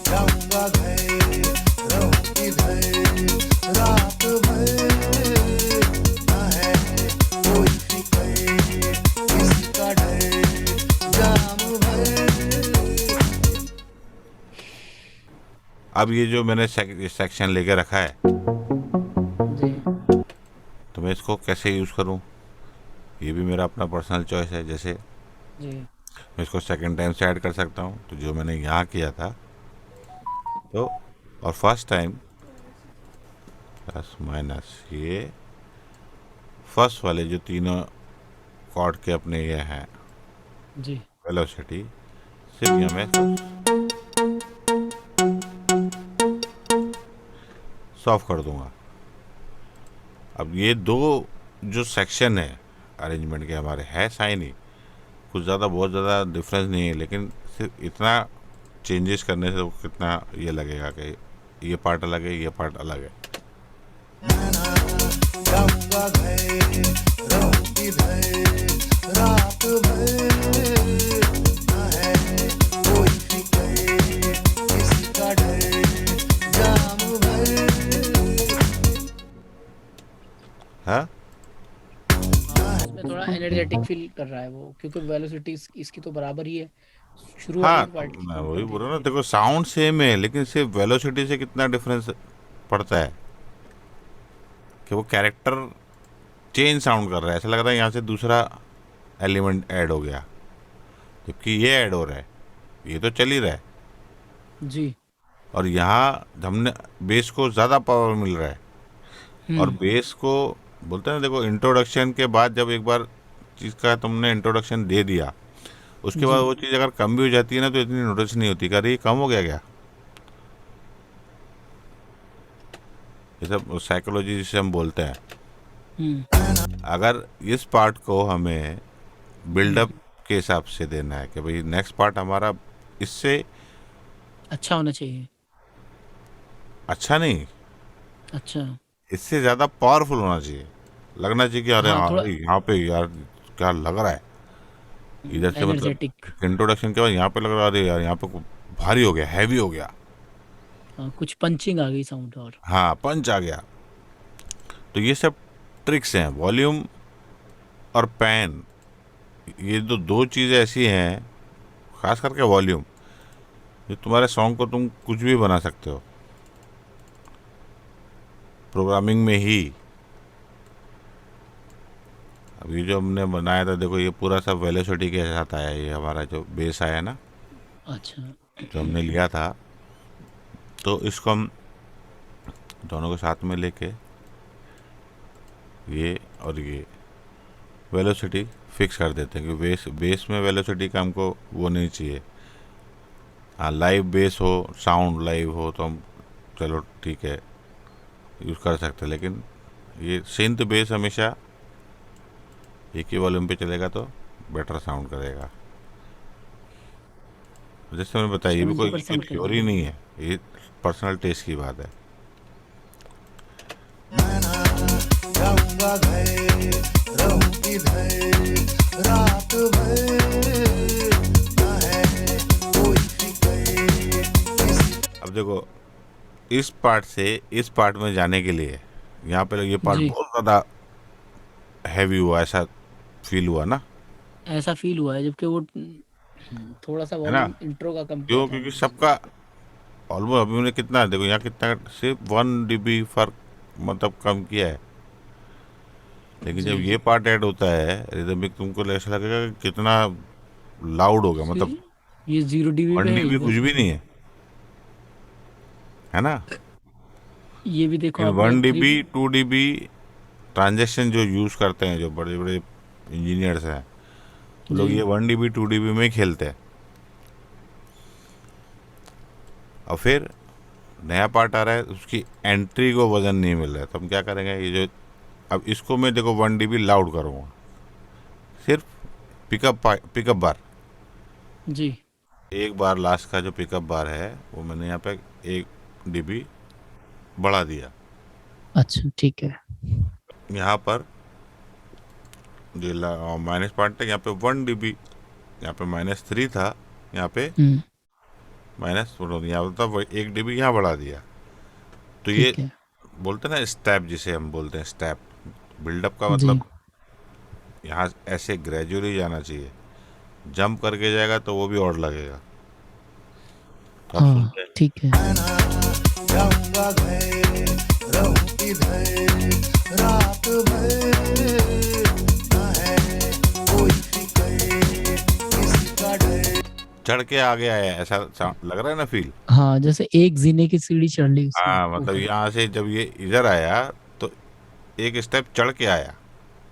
B: जाऊंगा घर रहूंगी घर रात भर ना है कोई फिक्र किसका डर जाम भर
A: अब ये जो मैंने सेक्शन लेके रखा है,
C: जी।
A: तो मैं इसको कैसे यूज़ करूँ, ये भी मेरा अपना पर्सनल चॉइस है। जैसे
C: जी।
A: मैं इसको सेकंड टाइम से ऐड कर सकता हूँ, तो जो मैंने यहाँ किया था तो, और फर्स्ट टाइम प्लस माइनस, ये फर्स्ट वाले जो तीनों कॉर्ड के अपने ये हैं
C: जी।
A: वेलोसिटी, सिर्फ यहाँ मैं सॉफ्ट कर दूंगा। अब ये दो जो सेक्शन है अरेंजमेंट के हमारे है साइन ही, कुछ ज़्यादा बहुत ज़्यादा डिफरेंस नहीं है, लेकिन सिर्फ इतना चेंजेस करने से वो कितना ये लगेगा कि ये पार्ट अलग है, ये पार्ट अलग है।
B: जाऊंगा घर रहूंगी घर रात भर ना है कोई फिक्र किसका डर जाम भर
A: हाँ,
C: इसमें थोड़ा एनर्जेटिक फील कर रहा है वो, क्योंकि वेलोसिटी इसकी तो बराबर ही है शुरू वाली
A: हाँ, तो
C: पार्ट की
A: मैं वही
C: कंपेयर
A: बोल रहा हूँ ना,
C: करेंगे तो।
A: देखो साउंड सेम है, लेकिन सिर्फ वेलोसिटी से कितना डिफरेंस पड़ता है कि वो कैरेक्टर चेंज साउंड कर रहा है, ऐसा लग रहा है यहाँ से दूसरा एलिमेंट ऐड हो गया, जबकि ये ऐड हो रहा है, ये तो चल ही रहा है।
C: जी।
A: और यहाँ हमने बेस को ज़्यादा पावर मिल रहा है, और
C: हम्म।
A: बेस को बोलते हैं ना, देखो इंट्रोडक्शन के बाद जब एक बार चीज़ का तुमने इंट्रोडक्शन दे दिया, उसके बाद
C: जी।
A: वो चीज़ अगर कम भी हो जाती है ना, तो इतनी नोटिस नहीं होती कि अरे ये कम हो गया क्या। ये सब साइकोलॉजी जिसे हम बोलते हैं।
C: हम्म।
A: अगर इस पार्ट को हमें बिल्डअप
C: हम्म।
A: के हिसाब से देना है कि भाई नेक्स्ट पार्ट हमारा इससे
C: अच्छा होना चाहिए।
A: अच्छा नहीं,
C: अच्छा।
A: इससे ज़्यादा पावरफुल होना चाहिए, लगना चाहिए कि अरे
C: हाँ
A: हाँ
C: थोड़ा
A: यहाँ पे यार क्या लग रहा है। इधर से मतलब
C: एनर्जेटिक।
A: इंट्रोडक्शन के बाद यहाँ पे लग रहा है अरे यार यहाँ पे भारी हो गया, हैवी हो गया।
C: हाँ कुछ पंचिंग आ गई साउंड और।
A: हाँ पंच आ गया। तो ये सब ट्रिक्स हैं वॉल्यूम और पैन। ये तो दो चीज़ें ऐसी हैं, खास करके वॉल्यूम, जो तुम्हारे सॉन्ग को तुम कुछ भी बना सकते हो प्रोग्रामिंग में ही। अभी जो हमने बनाया था देखो, ये पूरा सब वेलोसिटी के साथ आया है। ये हमारा जो बेस आया ना,
C: अच्छा।
A: जो हमने लिया था, तो इसको हम दोनों को साथ में लेके ये और ये वेलोसिटी फिक्स कर देते हैं कि बेस बेस में वेलोसिटी का हमको वो नहीं चाहिए। हाँ लाइव बेस हो, साउंड लाइव हो तो हम चलो ठीक है यूज़ कर सकते हैं, लेकिन ये सिंथ बेस हमेशा एक ही वॉल्यूम पे चलेगा तो बेटर साउंड करेगा। जैसे मैंने बताया ये भी कोई
C: 70% कर
A: थ्योरी
C: दिया।
A: नहीं है, ये पर्सनल टेस्ट की बात है।
B: मैं ना जाऊंगा घर, रहूं किधर रात भर, ना है कोई फिक्र किसी।
A: अब देखो, इस पार्ट से इस पार्ट में जाने के लिए यहाँ पे ये पार्ट
C: जी
A: बहुत ज़्यादा हैवी हुआ, ऐसा फील हुआ ना,
C: ऐसा फील हुआ है, जबकि वो थोड़ा सा
A: है ना?
C: वॉल्यूम इंट्रो का कम किया
A: क्यों?
C: था
A: क्योंकि
C: हमने।
A: सबका ऑलमोस्ट अभी मैंने कितना देखो यहाँ कितना सिर्फ 1 dB फर्क मतलब कम किया है। लेकिन जब
C: जी
A: ये पार्ट ऐड होता है रिदमिक, तुमको ऐसा लगेगा कि कितना लाउड हो गया, मतलब
C: ये 0 dB पे
A: वन
C: है
A: डीबी कुछ
C: इधर।
A: भी नहीं है, है ना?
C: ये भी देखो
A: इन
C: आपने
A: 1 dB 2 dB ट्रांजेक्शन जो यूज़ करते हैं, जो बड़े बड़े इंजीनियर्स हैं, वो
C: जी
A: लोग ये 1 dB 2 dB में ही खेलते हैं। और फिर नया पार्ट आ रहा है, उसकी एंट्री को वजन नहीं मिल रहा है, तो हम क्या करेंगे, ये जो अब इसको मैं देखो 1 dB लाउड करूँगा, सिर्फ पिकअप बार,
C: जी।
A: एक बार लास्ट का जो पिकअप बार है वो मैंने यहाँ पे 1 dB बढ़ा दिया।
C: अच्छा ठीक है।
A: यहाँ पर जो माइनस पॉइंट है यहाँ पे 1 dB, यहाँ पे -3 था, यहाँ पे
C: हम्म।
A: माइनस यहाँ था 1 dB यहाँ बढ़ा दिया। तो ये
C: ठीक है।
A: बोलते हैं ना स्टेप, जिसे हम बोलते हैं स्टेप, बिल्डअप का
C: जी
A: मतलब यहाँ ऐसे ग्रेजुअली जाना चाहिए। जंप करके जाएगा तो वो भी और लगेगा। तो आप
C: हाँ
A: सुनते हैं।
C: ठीक है।
B: मैं ना जाऊंगा घर, रहूं किधर रात भर, ना है कोई फिक्र किसी का डर।
A: चढ़ के आ गया है ऐसा लग रहा है ना फील।
C: हाँ जैसे एक जीने की सीढ़ी चढ़ ली उसने
A: हाँ मतलब
C: ऊपर।
A: यहाँ से जब ये इधर आया तो एक स्टेप चढ़ के आया,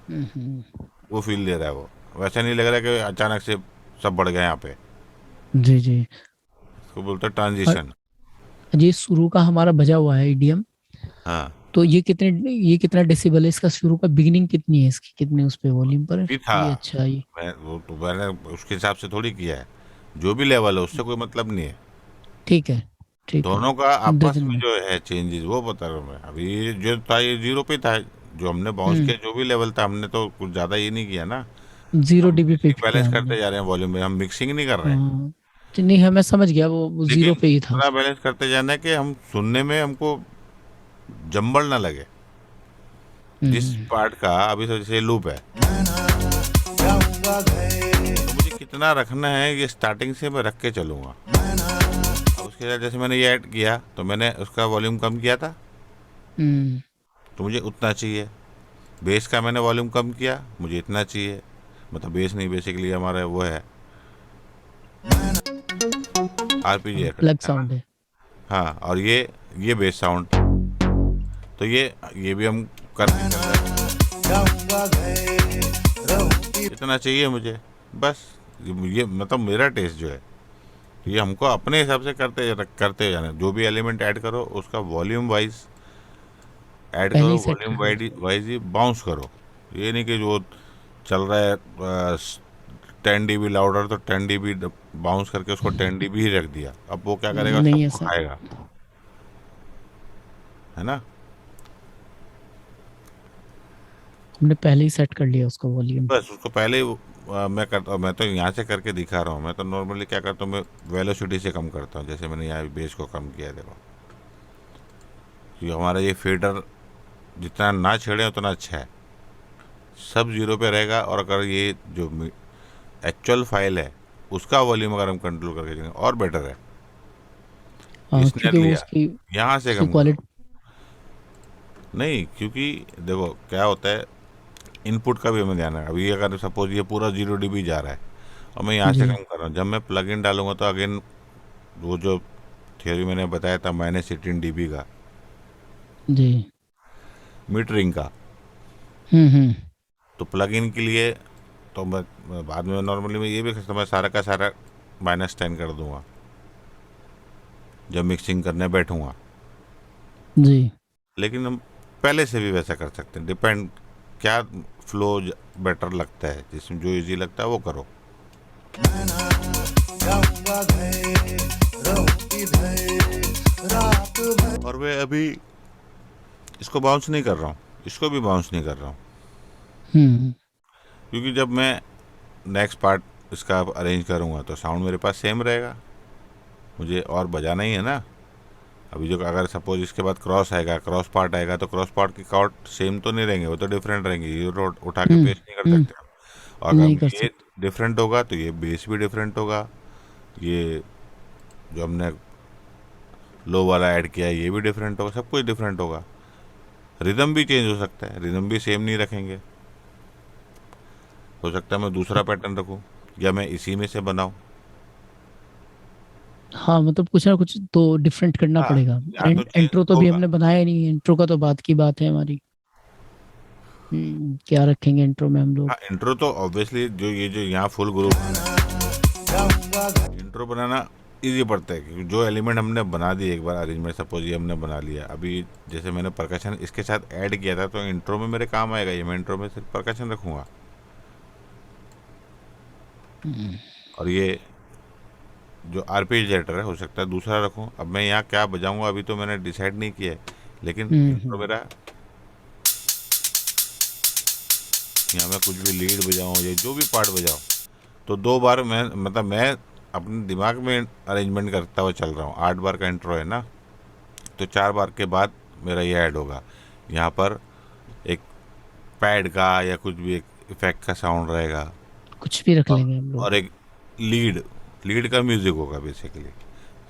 C: हम्म।
A: वो फील दे रहा है वो। वैसा नहीं लग रहा कि अचानक से सब बढ़ गया यहाँ पे।
C: जी जी।
A: इसको बोलते हैं
C: और
A: ट्रांजिशन।
C: ये शुरू का हमारा बजा हुआ है ईडीएम।
A: हाँ
C: तो ये कितना डेसिबल है इसका, शुरू का बिगिनिंग कितनी है इसकी, कितने उस पे वॉल्यूम पर।
A: भी था।
C: ये अच्छा ये।
A: मैंने उसके हिसाब से थोड़ी किया है, जो भी लेवल है उससे कोई मतलब नहीं है।
C: ठीक है। ठीक है।
A: दोनों का आपस
C: डजन
A: में
C: में।
A: जो है चेंजेस वो बता रहा हूँ मैं। अभी ये जो था ये 0 पे था, जो हमने बाउंस
C: हम्म।
A: किया जो भी लेवल था, हमने तो कुछ ज़्यादा ये नहीं किया ना।
C: 0 dB पे
A: हम
C: किया
A: बैलेंस
C: हमने।
A: करते जा रहे हैं वॉल्यूम में, हम मिक्सिंग नहीं कर रहे हैं।
C: हाँ तो नहीं है, मैं समझ गया, वो
A: लेकिन
C: 0 पे ही था
A: इतना
C: उसमें।
A: बैलेंस करते जाना है कि हम सुनने में हमको जंबल ना लगे। जिस
C: हम्म।
A: पार्ट का अभी तो जैसे लूप है,
B: मैं ना जाऊंगा घर,
A: तो मुझे कितना रखना है ये स्टार्टिंग से मैं रख के चलूँगा।
B: मैं ना
A: अब उसके बाद जैसे मैंने ये ऐड किया तो मैंने उसका वॉल्यूम कम किया था,
C: हम्म।
A: तो मुझे उतना चाहिए। बेस का मैंने वॉल्यूम कम किया, मुझे इतना चाहिए। मतलब बेस नहीं, बेसिकली हमारा वो है आरपीजी
C: प्लग
A: इफेक्ट, है ना?
C: साउंड है।
A: हाँ और ये बेस साउंड, तो ये भी हम करके चल रहे हैं।
B: जाऊंगा घर, रहूं किधर।
A: इतना चाहिए मुझे बस। ये मतलब मेरा टेस्ट जो है, ये हमको अपने हिसाब से करते जाना है। जो भी एलिमेंट ऐड करो उसका वॉल्यूम वाइज ऐड
C: पहले
A: करो,
C: ही सेट
A: वॉल्यूम
C: कर देते।
A: वाइज ही बाउंस करो। ये नहीं कि जो चल रहा है 10 dB लाउडर तो 10 dB बाउंस करके उसको 10 dB ही रख दिया, अब वो क्या करेगा,
C: नहीं
A: सबको
C: ऐसा।
A: खाएगा, है ना?
C: हमने पहले ही सेट कर लिया उसका वॉल्यूम।
A: बस उसको पहले ही मैं तो यहाँ से करके दिखा रहा हूँ। मैं तो नॉर्मली क्या करता हूँ, मैं वेलोसिटी से कम करता हूँ। जैसे मैंने यहाँ बेस को कम किया है, देखो, क्योंकि हमारा ये फेडर जितना ना छेड़े उतना अच्छा है, सब जीरो पे रहेगा। और अगर ये जो एक्चुअल फाइल है उसका वॉल्यूम अगर हम कंट्रोल करके चलेंगे और बेटर है।
C: हाँ,
A: स्नेयर
C: क्योंकि वो
A: लिया,
C: उसकी
A: यहाँ से
C: उसकी
A: कम करो।
C: क्वालिटी।
A: नहीं, क्योंकि देखो क्या होता है, इनपुट का भी हमें ध्यान है। अभी अगर सपोज ये पूरा 0 dB जा रहा है और मैं यहाँ से
C: जी
A: कम कर रहा हूँ, जब मैं प्लग इन डालूंगा तो अगेन वो जो थियोरी मैंने बताया था -18 dB का
C: जी।
A: मीटरिंग का,
C: हम्म।
A: तो प्लग इन के लिए तो मैं बाद में नॉर्मली मैं ये भी कर सकता हूँ, मैं सारा का सारा -10 कर दूंगा जब मिक्सिंग करने बैठूंगा।
C: जी।
A: लेकिन हम पहले से भी वैसा कर सकते हैं, डिपेंड क्या फ्लो बेटर लगता है, जिसमें जो इजी लगता है वो करो।
B: मैं ना जाऊंगा घर, रहूं किधर रात भर।
A: और मैं अभी इसको बाउंस नहीं कर रहा हूँ, इसको भी बाउंस नहीं कर रहा हूँ,
C: हम्म।
A: क्योंकि जब मैं नेक्स्ट पार्ट इसका अरेंज करूँगा तो साउंड मेरे पास सेम रहेगा, मुझे और बजाना ही है ना। अभी जो अगर सपोज इसके बाद क्रॉस आएगा, क्रॉस पार्ट आएगा, तो क्रॉस पार्ट की कॉर्ड सेम तो नहीं रहेंगे, वो तो डिफरेंट रहेंगे। ये रोड उठा के पेस्ट नहीं कर
C: हम्म।
A: सकते हम। और
C: नहीं
A: अगर
C: कर
A: ये
C: सकते।
A: डिफरेंट होगा तो ये बेस भी डिफरेंट होगा। ये जो हमने लो वाला ऐड किया है ये भी डिफरेंट होगा, सब कुछ डिफरेंट होगा। रिदम भी चेंज हो सकता है, रिदम भी सेम नहीं रखेंगे। हो सकता है मैं दूसरा पैटर्न रखूं या मैं इसी में से बनाऊं।
C: हाँ, मतलब कुछ ना कुछ तो डिफरेंट करना
A: हाँ,
C: पड़ेगा।
A: या तो चेंज
C: इंट्रो तो अभी
A: होगा।
C: हमने बनाया ही नहीं है, इंट्रो का तो बात की बात है हमारी। क्या रखेंगे इंट्रो में हम लोग?
A: हाँ, इंट्रो तो ऑब्वियसली जो ये जो यहाँ फुल ग्रुप है ना,
B: जाऊंगा घर,
A: इंट्रो बनाना इजी पड़ता है, क्योंकि जो एलिमेंट हमने बना दिए एक बार अरेंजमेंट, सपोज ये हमने बना लिया, अभी जैसे मैंने परकशन इसके साथ ऐड किया था तो इंट्रो में मेरे काम आएगा ये। मैं इंट्रो में सिर्फ परकशन रखूँगा
C: हम्म।
A: और ये जो आरपीजेटर है हो सकता है दूसरा रखूँ। अब मैं यहाँ क्या बजाऊँगा अभी तो मैंने डिसाइड नहीं किया है, लेकिन इंट्रो
C: हम्म।
A: मेरा, यहाँ मैं कुछ भी लीड बजाऊँ या जो भी पार्ट बजाऊँ तो 2 बार मैं, मतलब मैं अपने दिमाग में अरेंजमेंट करता हुआ चल रहा हूँ। 8 बार का इंट्रो है ना, तो 4 बार के बाद मेरा ये ऐड होगा। यहाँ पर एक पैड का या कुछ भी एक इफेक्ट का साउंड रहेगा,
C: कुछ भी रख
A: और,
C: लेंगे हम लोग।
A: और एक लीड लीड का म्यूज़िक होगा बेसिकली।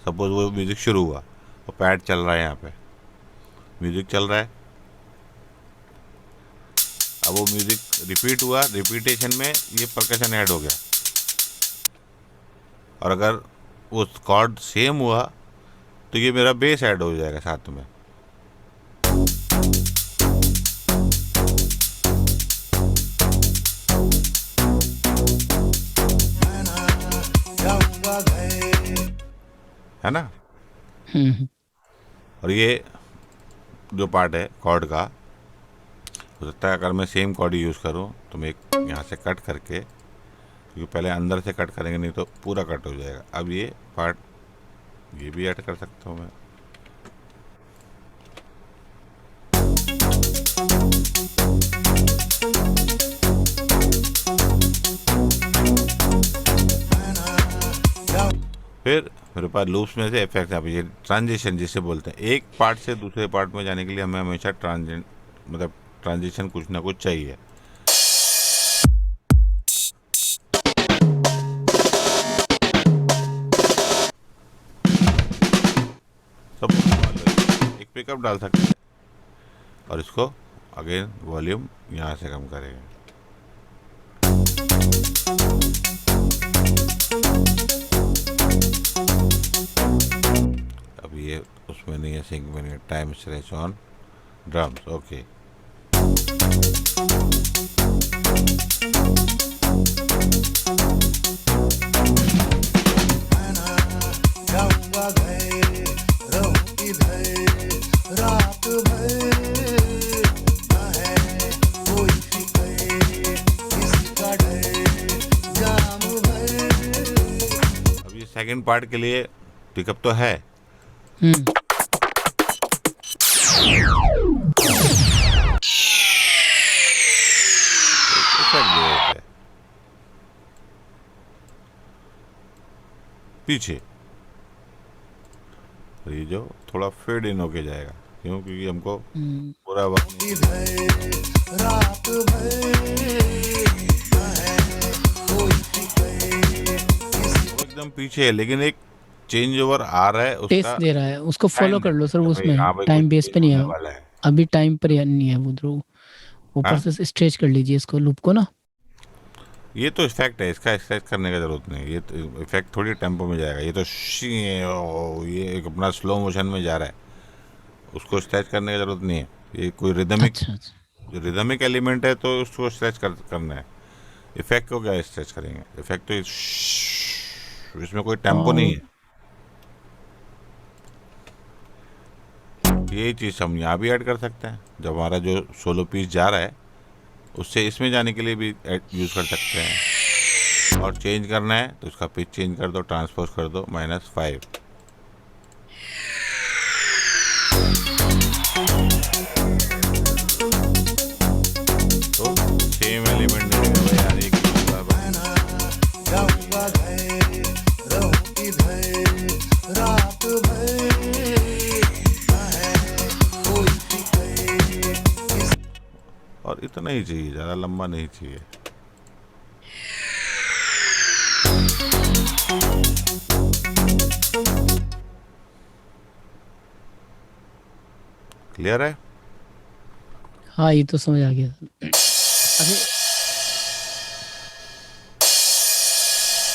A: सपोज वो म्यूज़िक शुरू हुआ और पैड चल रहा है, यहाँ पे म्यूज़िक चल रहा है, अब वो म्यूज़िक रिपीट हुआ, रिपीटेशन में ये परकशन ऐड हो गया। और अगर वो कॉर्ड सेम हुआ तो ये मेरा बेस ऐड हो जाएगा साथ में।
B: मैं ना जाऊंगा घर,
A: है ना।
C: हम्म।
A: और ये जो पार्ट है कॉर्ड का, हो सकता है अगर मैं सेम कॉर्ड यूज़ करूँ तो मैं एक यहाँ से कट करके, क्योंकि पहले अंदर से कट करेंगे नहीं तो पूरा कट हो जाएगा। अब ये पार्ट ये भी ऐड कर सकता हूँ मैं।
B: मैं ना जाऊं,
A: फिर मेरे पास लूप्स में से इफेक्ट, अब ये ट्रांजिशन जिसे बोलते हैं, एक पार्ट से दूसरे पार्ट में जाने के लिए हमें हमेशा मतलब ट्रांजिशन कुछ ना कुछ चाहिए। सब एक पिकअप डाल सकते हैं और इसको अगेन वॉल्यूम यहाँ से कम करेंगे। अब ये उसमें नहीं है, सिंक में नहीं है। Time stretch on drums, okay.
B: मैं ना जाऊंगा घर, रहूं किधर रात भर। ना है कोई फिक्र, किसका डर, जाम भर।
A: अब ये सेकंड पार्ट के लिए पिकअप तो है,
C: हम्म।
A: पीछे, और ये जो थोड़ा फेड इन होके जाएगा, क्यों? क्योंकि हमको पूरा वक्त नहीं
B: भर रात भर न है कोई फिक्र
A: वो एकदम पीछे है, लेकिन एक चेंज ओवर आ रहा है उसका
C: टेस्ट दे रहा है, उसको फॉलो
A: टाइम
C: कर लो सर,
A: भाई,
C: उसमें
A: हाँ भाई, कुछ
C: टाइम बेस
A: चेंज
C: पे नहीं
A: होने
C: है,
A: वाला है।
C: अभी टाइम पर नहीं है वो ध्रुव, ऊपर
A: हाँ,
C: से स्ट्रेच कर लीजिए इसको, लूप को ना।
A: ये तो इफेक्ट है, इसका स्ट्रेच करने का जरूरत नहीं, ये तो इफेक्ट थोड़ी टेम्पो में जाएगा, ये तो ये एक अपना स्लो मोशन में जा रहा है, उसको स्ट्रेच करने की जरूरत नहीं है। ये कोई
C: अच्छा अच्छा।
A: रिदमिक एलिमेंट है तो उसको स्ट्रेच करना है। इफेक्ट को क्या स्ट्रेच करेंगे? इफेक्ट तो इसमें कोई टेम्पो नहीं
C: और
A: है। यही चीज़ हम यहाँ भी ऐड कर सकते हैं, जब हमारा जो सोलो पीस जा रहा है उससे इसमें जाने के लिए भी यूज़ कर सकते हैं। और चेंज करना है तो उसका पिच चेंज कर दो, ट्रांसपोज कर दो -5। तो सेम एलिमेंट निकल यार, एक ही बार
B: जाऊंगा घर रहूं इधर रात भर न है कोई फिक्र
A: और इतना ही चाहिए, ज़्यादा लंबा नहीं चाहिए। क्लियर है?
C: हाँ, ये तो समझ आ गया। अच्छा,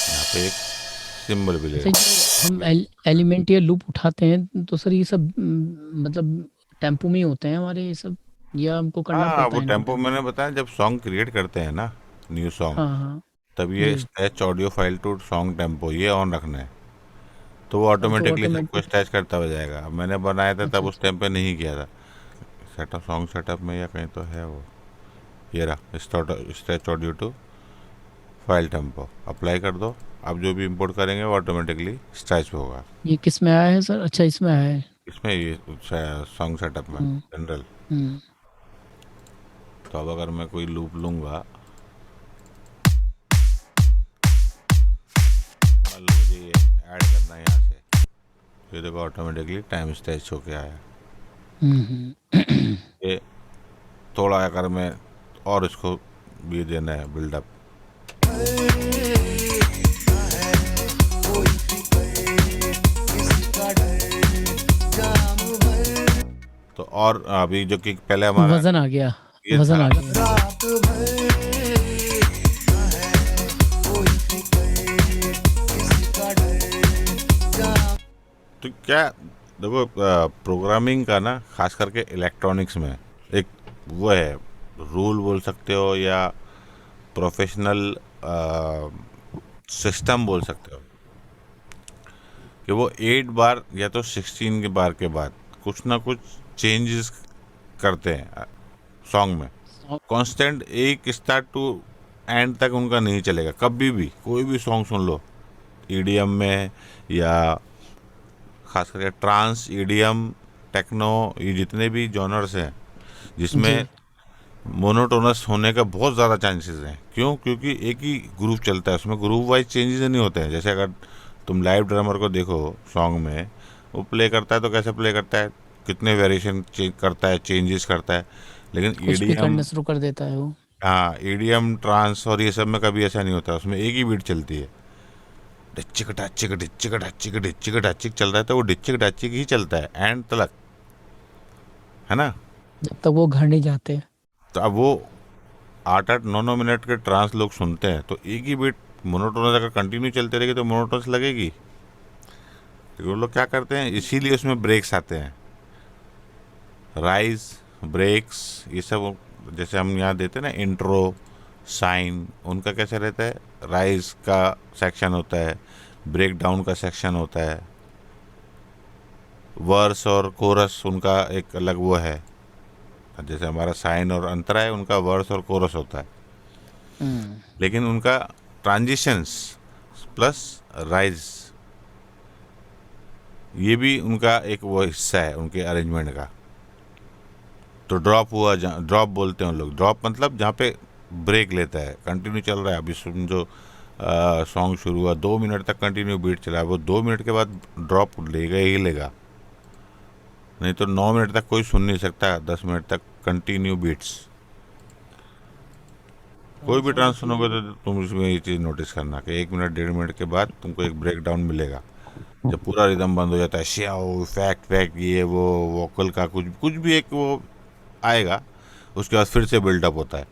A: यहाँ पे एक सिंबल भी ले
C: अच्छा जो हम एलिमेंट या लूप उठाते हैं तो सर ये सब मतलब टेम्पो में ही होते हैं हमारे ये सब, या हमको करना
A: हाँ,
C: पड़ता
A: वो
C: है इनको
A: टेम्पो
C: टेम्पो?
A: मैंने बताया, जब सॉन्ग क्रिएट करते हैं ना, न्यू सॉन्ग,
C: हाँ हाँ
A: तब ये
C: जी।
A: Stretch audio file to song tempo ये ऑन रखना है, तो वो
C: तो
A: ऑटोमेटिकली सबको
C: ऑटोमेटिक।
A: स्टैच करता हो जाएगा। अब मैंने बनाया था तब
C: अच्छा
A: उस
C: अच्छा।
A: टाइम पे नहीं किया था। सेटअप सॉन्ग सेटअप में या कहीं तो है वो, ये रहा stretch audio to file tempo, apply कर दो। अब जो भी इंपोर्ट करेंगे वो ऑटोमेटिकली स्टैच होगा।
C: ये किस में आया है सर? अच्छा इसमें आया है।
A: इसमें ये सॉन्ग सेटअप में
C: हम्म
A: जनरल।
C: हम्म।
A: तो अब अगर मैं कोई लूप लूँगा, मान लो मुझे ये ऐड करना है यहाँ से, ये देखो ऑटोमेटिकली टाइम स्टैच होके आया।
C: हम्म।
A: ये थोड़ा अगर मैं और इसको भी देना है बिल्डअप,
B: कोई फिक्र किसका डर जाम भर
A: तो और अभी जो कि पहले हमारा
C: वजन आ गया,
A: ये
C: वजन
A: था,
C: आ गया।
B: रात भर न है कोई फिक्र किसका डर जाम
A: तो क्या देखो, प्रोग्रामिंग का ना खास करके इलेक्ट्रॉनिक्स में एक वो है, रूल बोल सकते हो या प्रोफेशनल सिस्टम बोल सकते हो, कि वो 8 बार या तो 16 के बार के बाद कुछ ना कुछ चेंजेस करते हैं सॉन्ग में। कांस्टेंट एक स्टार्ट टू एंड तक उनका नहीं चलेगा कभी भी। कोई भी सॉन्ग सुन लो ईडीएम में, या खास करके ट्रांस, ईडीएम, टेक्नो, ये जितने भी जॉनर्स हैं जिसमें
C: जी।
A: मोनोटोनस होने का बहुत ज़्यादा चांसेस हैं। क्यों? क्योंकि एक ही ग्रुप चलता है, उसमें ग्रुप वाइज चेंजेस नहीं होते हैं। जैसे अगर तुम लाइव ड्रमर को देखो सॉन्ग में, वो प्ले करता है तो कैसे प्ले करता है, कितने वेरिएशन करता है, चेंजेस करता है। लेकिन
C: कुछ भी
A: ईडीएम,
C: करना शुरू कर देता है वो।
A: हाँ, ईडीएम, ट्रांस और ये सब में कभी ऐसा नहीं होता, उसमें एक ही बीट चलती है, डिच्चिक डाचिक डिच्चिक डाचिक डिच्चिक डाचिक चल रहा है, तो वो डिच्चिक डाचिक ही चलता है एंड तक, है ना।
C: जब तक वो घर नहीं जाते।
A: तो अब वो 8-8 9 9 मिनट के ट्रांस लोग सुनते हैं, तो एक ही बीट मोनोटोनस अगर कंटिन्यू चलते रहेगी तो मोनोटोनस लगेगी। तो वो लोग क्या करते हैं, इसीलिए उसमें ब्रेक्स आते हैं, राइज, ब्रेक्स, ये सब। जैसे हम यहाँ देते हैं ना इंट्रो, साइन, उनका कैसे रहता है, राइज का सेक्शन होता है, ब्रेक डाउन का सेक्शन होता है, वर्स और कोरस उनका एक अलग वो है। जैसे हमारा साइन और अंतरा है, उनका वर्स और कोरस होता है।
C: हम्म।
A: लेकिन उनका ट्रांजिशंस प्लस राइज, ये भी उनका एक वो हिस्सा है उनके अरेंजमेंट का। तो ड्रॉप हुआ, ड्रॉप बोलते हैं उन लोग, ड्रॉप मतलब जहाँ पे ब्रेक लेता है, कंटिन्यू चल रहा है। अभी समझो सॉन्ग शुरू हुआ, 2 मिनट तक कंटिन्यू बीट चला, वो 2 मिनट के बाद ड्रॉप लेगा ही लेगा, नहीं तो 9 मिनट तक कोई सुन नहीं सकता, 10 मिनट तक कंटिन्यू बीट्स। कोई भी ट्रांस सुनोगे तो तुम इसमें ये चीज़ नोटिस करना कि 1 मिनट 1.5 मिनट के बाद तुमको एक ब्रेक डाउन मिलेगा, जब पूरा रिदम बंद हो जाता है, श्याओ फैक्ट फैक्ट ये वो वोकल का कुछ कुछ भी एक वो आएगा, उसके बाद फिर से बिल्डअप होता है,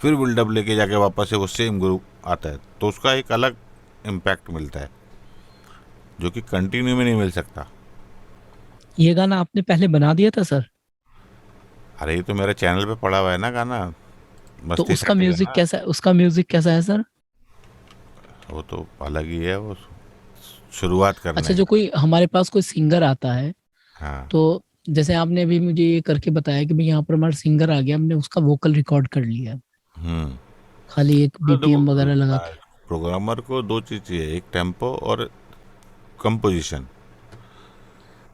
A: फिर बिल्डअप लेके जाके वापस से वो सेम ग्रुप आता है, तो उसका एक अलग इम्पैक्ट मिलता है जो कि कंटिन्यू में नहीं मिल सकता।
C: ये गाना आपने पहले बना दिया था सर?
A: अरे ये तो मेरे चैनल पे पड़ा हुआ है ना गाना,
C: तो
A: मस्ती
C: उसका
A: साठी
C: म्यूजिक
A: गाना।
C: कैसा है, उसका म्यूजिक कैसा है सर?
A: वो तो अलग ही है, वो शुरुआत
C: अच्छा,
A: करने
C: जो
A: का।
C: कोई हमारे पास कोई सिंगर आता है,
A: हाँ।
C: तो जैसे आपने अभी मुझे ये करके बताया कि भाई यहाँ पर हमारा सिंगर आ गया, हमने उसका वोकल रिकॉर्ड कर लिया,
A: हम्म।
C: खाली एक
A: तो देखो,
C: बीपीएम वगैरह लगा के।
A: प्रोग्रामर को दो चीज़ चाहिए, एक टेम्पो और कंपोजिशन।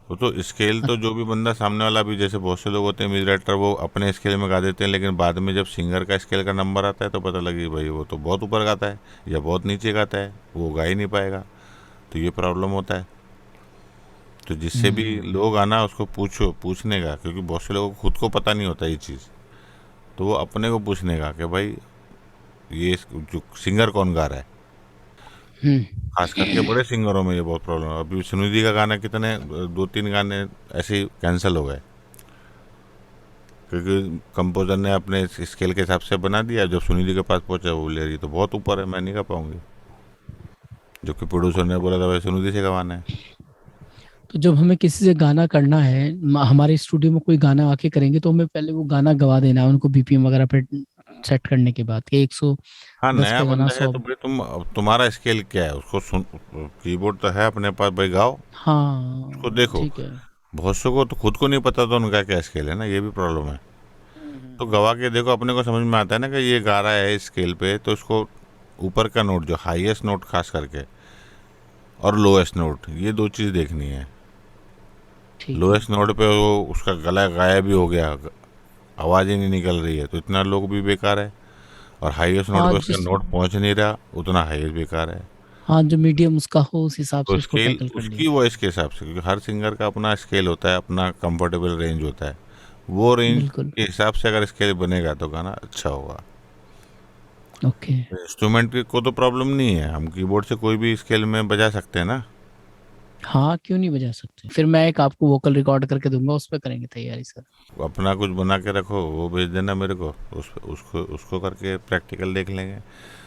A: वो तो स्केल तो जो भी बंदा सामने वाला भी, जैसे बहुत से लोग होते हैं म्यूजिक डायरेक्टर, वो अपने स्केल में गा देते हैं, लेकिन बाद में जब सिंगर का स्केल का नंबर आता है तो पता लगे भाई वो तो बहुत ऊपर गाता है या बहुत नीचे गाता है, वो गा ही नहीं पाएगा, तो ये प्रॉब्लम होता है। तो जिससे भी लोग आना उसको पूछने का, क्योंकि बहुत से लोगों को खुद को पता नहीं होता ये चीज़, तो वो अपने को पूछने का कि भाई ये जो सिंगर कौन गा रहा है।
C: हम्म।
A: खास करके बड़े सिंगरों में ये बहुत प्रॉब्लम है। अभी सुनिधि का गाना कितने 2-3 गाने ऐसे ही कैंसिल हो गए, क्योंकि कंपोजर ने अपने स्केल के हिसाब से बना दिया, जब सुनिधि के पास पहुंचा वो बोले ये तो बहुत ऊपर है, मैं नहीं गा पाऊंगी, जो कि प्रोड्यूसर ने बोला था भाई सुनिधि से गवाना है।
C: तो जब हमें किसी से गाना करना है, हमारे स्टूडियो में कोई गाना आके करेंगे, तो हमें पहले वो गाना गवा देना है उनको बीपीएम वगैरह पे सेट करने के बाद कि
A: हाँ
C: 110
A: नया
C: पे गाना
A: बंदा है
C: 100।
A: तो भाई तुम, अब तुम्हारा स्केल क्या है उसको सुन, कीबोर्ड तो है अपने पास भाई, गाओ उसको
C: हाँ
A: देखो।
C: ठीक है।
A: बहुत से को तो खुद को नहीं पता तो उनका क्या स्केल है ना, ये भी प्रॉब्लम है। तो गवा के देखो, अपने को समझ में आता है ना कि ये गा रहा है इस स्केल पे, तो उसको ऊपर का नोट जो हाईएस्ट नोट खास करके और लोएस्ट नोट, ये दो चीज़ देखनी है।
C: ठीक है।
A: लोएस्ट नोट पे वो उसका गला गायब भी हो गया, आवाज़ ही नहीं निकल रही है, तो इतना लोग भी बेकार है। और हाईएस्ट नोट
C: हाँ
A: पे उसका
C: जिस
A: नोट पहुंच नहीं रहा, उतना हाईएस्ट बेकार है।
C: हाँ, जो मीडियम उसका हो उस हिसाब
A: तो
C: से उसको
A: स्केल
C: टैकल कर
A: उसकी
C: लिया।
A: वॉइस के हिसाब से, क्योंकि हर सिंगर का अपना स्केल होता है, अपना कंफर्टेबल रेंज होता है, वो रेंज
C: बिल्कुल।
A: के हिसाब से अगर स्केल बनेगा तो गाना अच्छा होगा।
C: ओके।
A: इंस्ट्रूमेंट को तो प्रॉब्लम नहीं है, हम कीबोर्ड से कोई भी स्केल में बजा सकते हैं ना।
C: हाँ, क्यों नहीं बजा सकते, फिर मैं एक आपको वोकल रिकॉर्ड करके दूंगा, उस पर करेंगे तैयारी सर।
A: अपना कुछ बना के रखो, वो भेज देना मेरे को, उसको उसको करके प्रैक्टिकल देख लेंगे।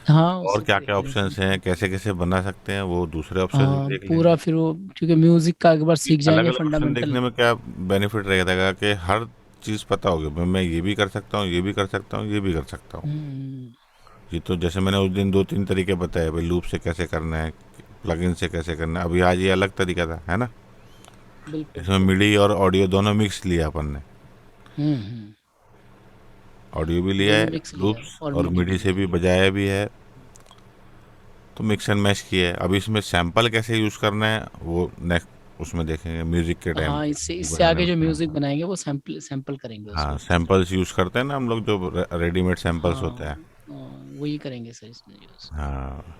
C: हाँ,
A: और
C: उससे भी
A: क्या
C: देख
A: क्या
C: लेंगे
A: ऑप्शंस हैं,
C: कंटिन्यू।
A: कैसे कैसे बना सकते हैं, वो दूसरे ऑप्शन
C: हाँ,
A: देख
C: पूरा
A: लेंगे।
C: फिर वो, क्योंकि म्यूजिक का एक बार सीख
A: अलग
C: जाएंगे
A: अलग ऑप्शन
C: फंडामेंटल।
A: देखने में क्या बेनिफिट रहेगा कि हर चीज़ पता होगी, मैं ये भी कर सकता हूँ, ये भी कर सकता हूँ, ये भी कर सकता हूँ।
C: हम्म।
A: ये तो जैसे मैंने उस दिन 2-3 तरीके बताए भाई, लूप से कैसे करना है, प्लगइन से कैसे करना है, अभी आज ये अलग तरीका था, है ना।
C: बिल्कुल।
A: इसमें मिडी और ऑडियो दोनों मिक्स लिया अपन ने,
C: हम्म।
A: ऑडियो भी लिया
C: दोनों
A: है
C: मिक्स लिया
A: लूप्स,
C: और
A: और
C: मिडी भी
A: मिडी से
C: लिया।
A: भी बजाया भी है, तो मिक्स एंड मैच किया है। अब इसमें सैंपल कैसे यूज़ करना है वो नेक्स्ट उसमें देखेंगे, म्यूजिक के टाइम
C: हाँ,
A: पे
C: इससे इससे
A: बनाने
C: आगे जो
A: उसमें।
C: म्यूजिक बनाएंगे वो सैंपल सैंपल करेंगे
A: हाँ
C: उसमें।
A: सैंपल्स यूज़ करते हैं ना हम लोग, जो रेडीमेड सैंपल्स होते
C: हाँ,
A: हैं।
C: वही करेंगे सर इसमें यूज।
A: हाँ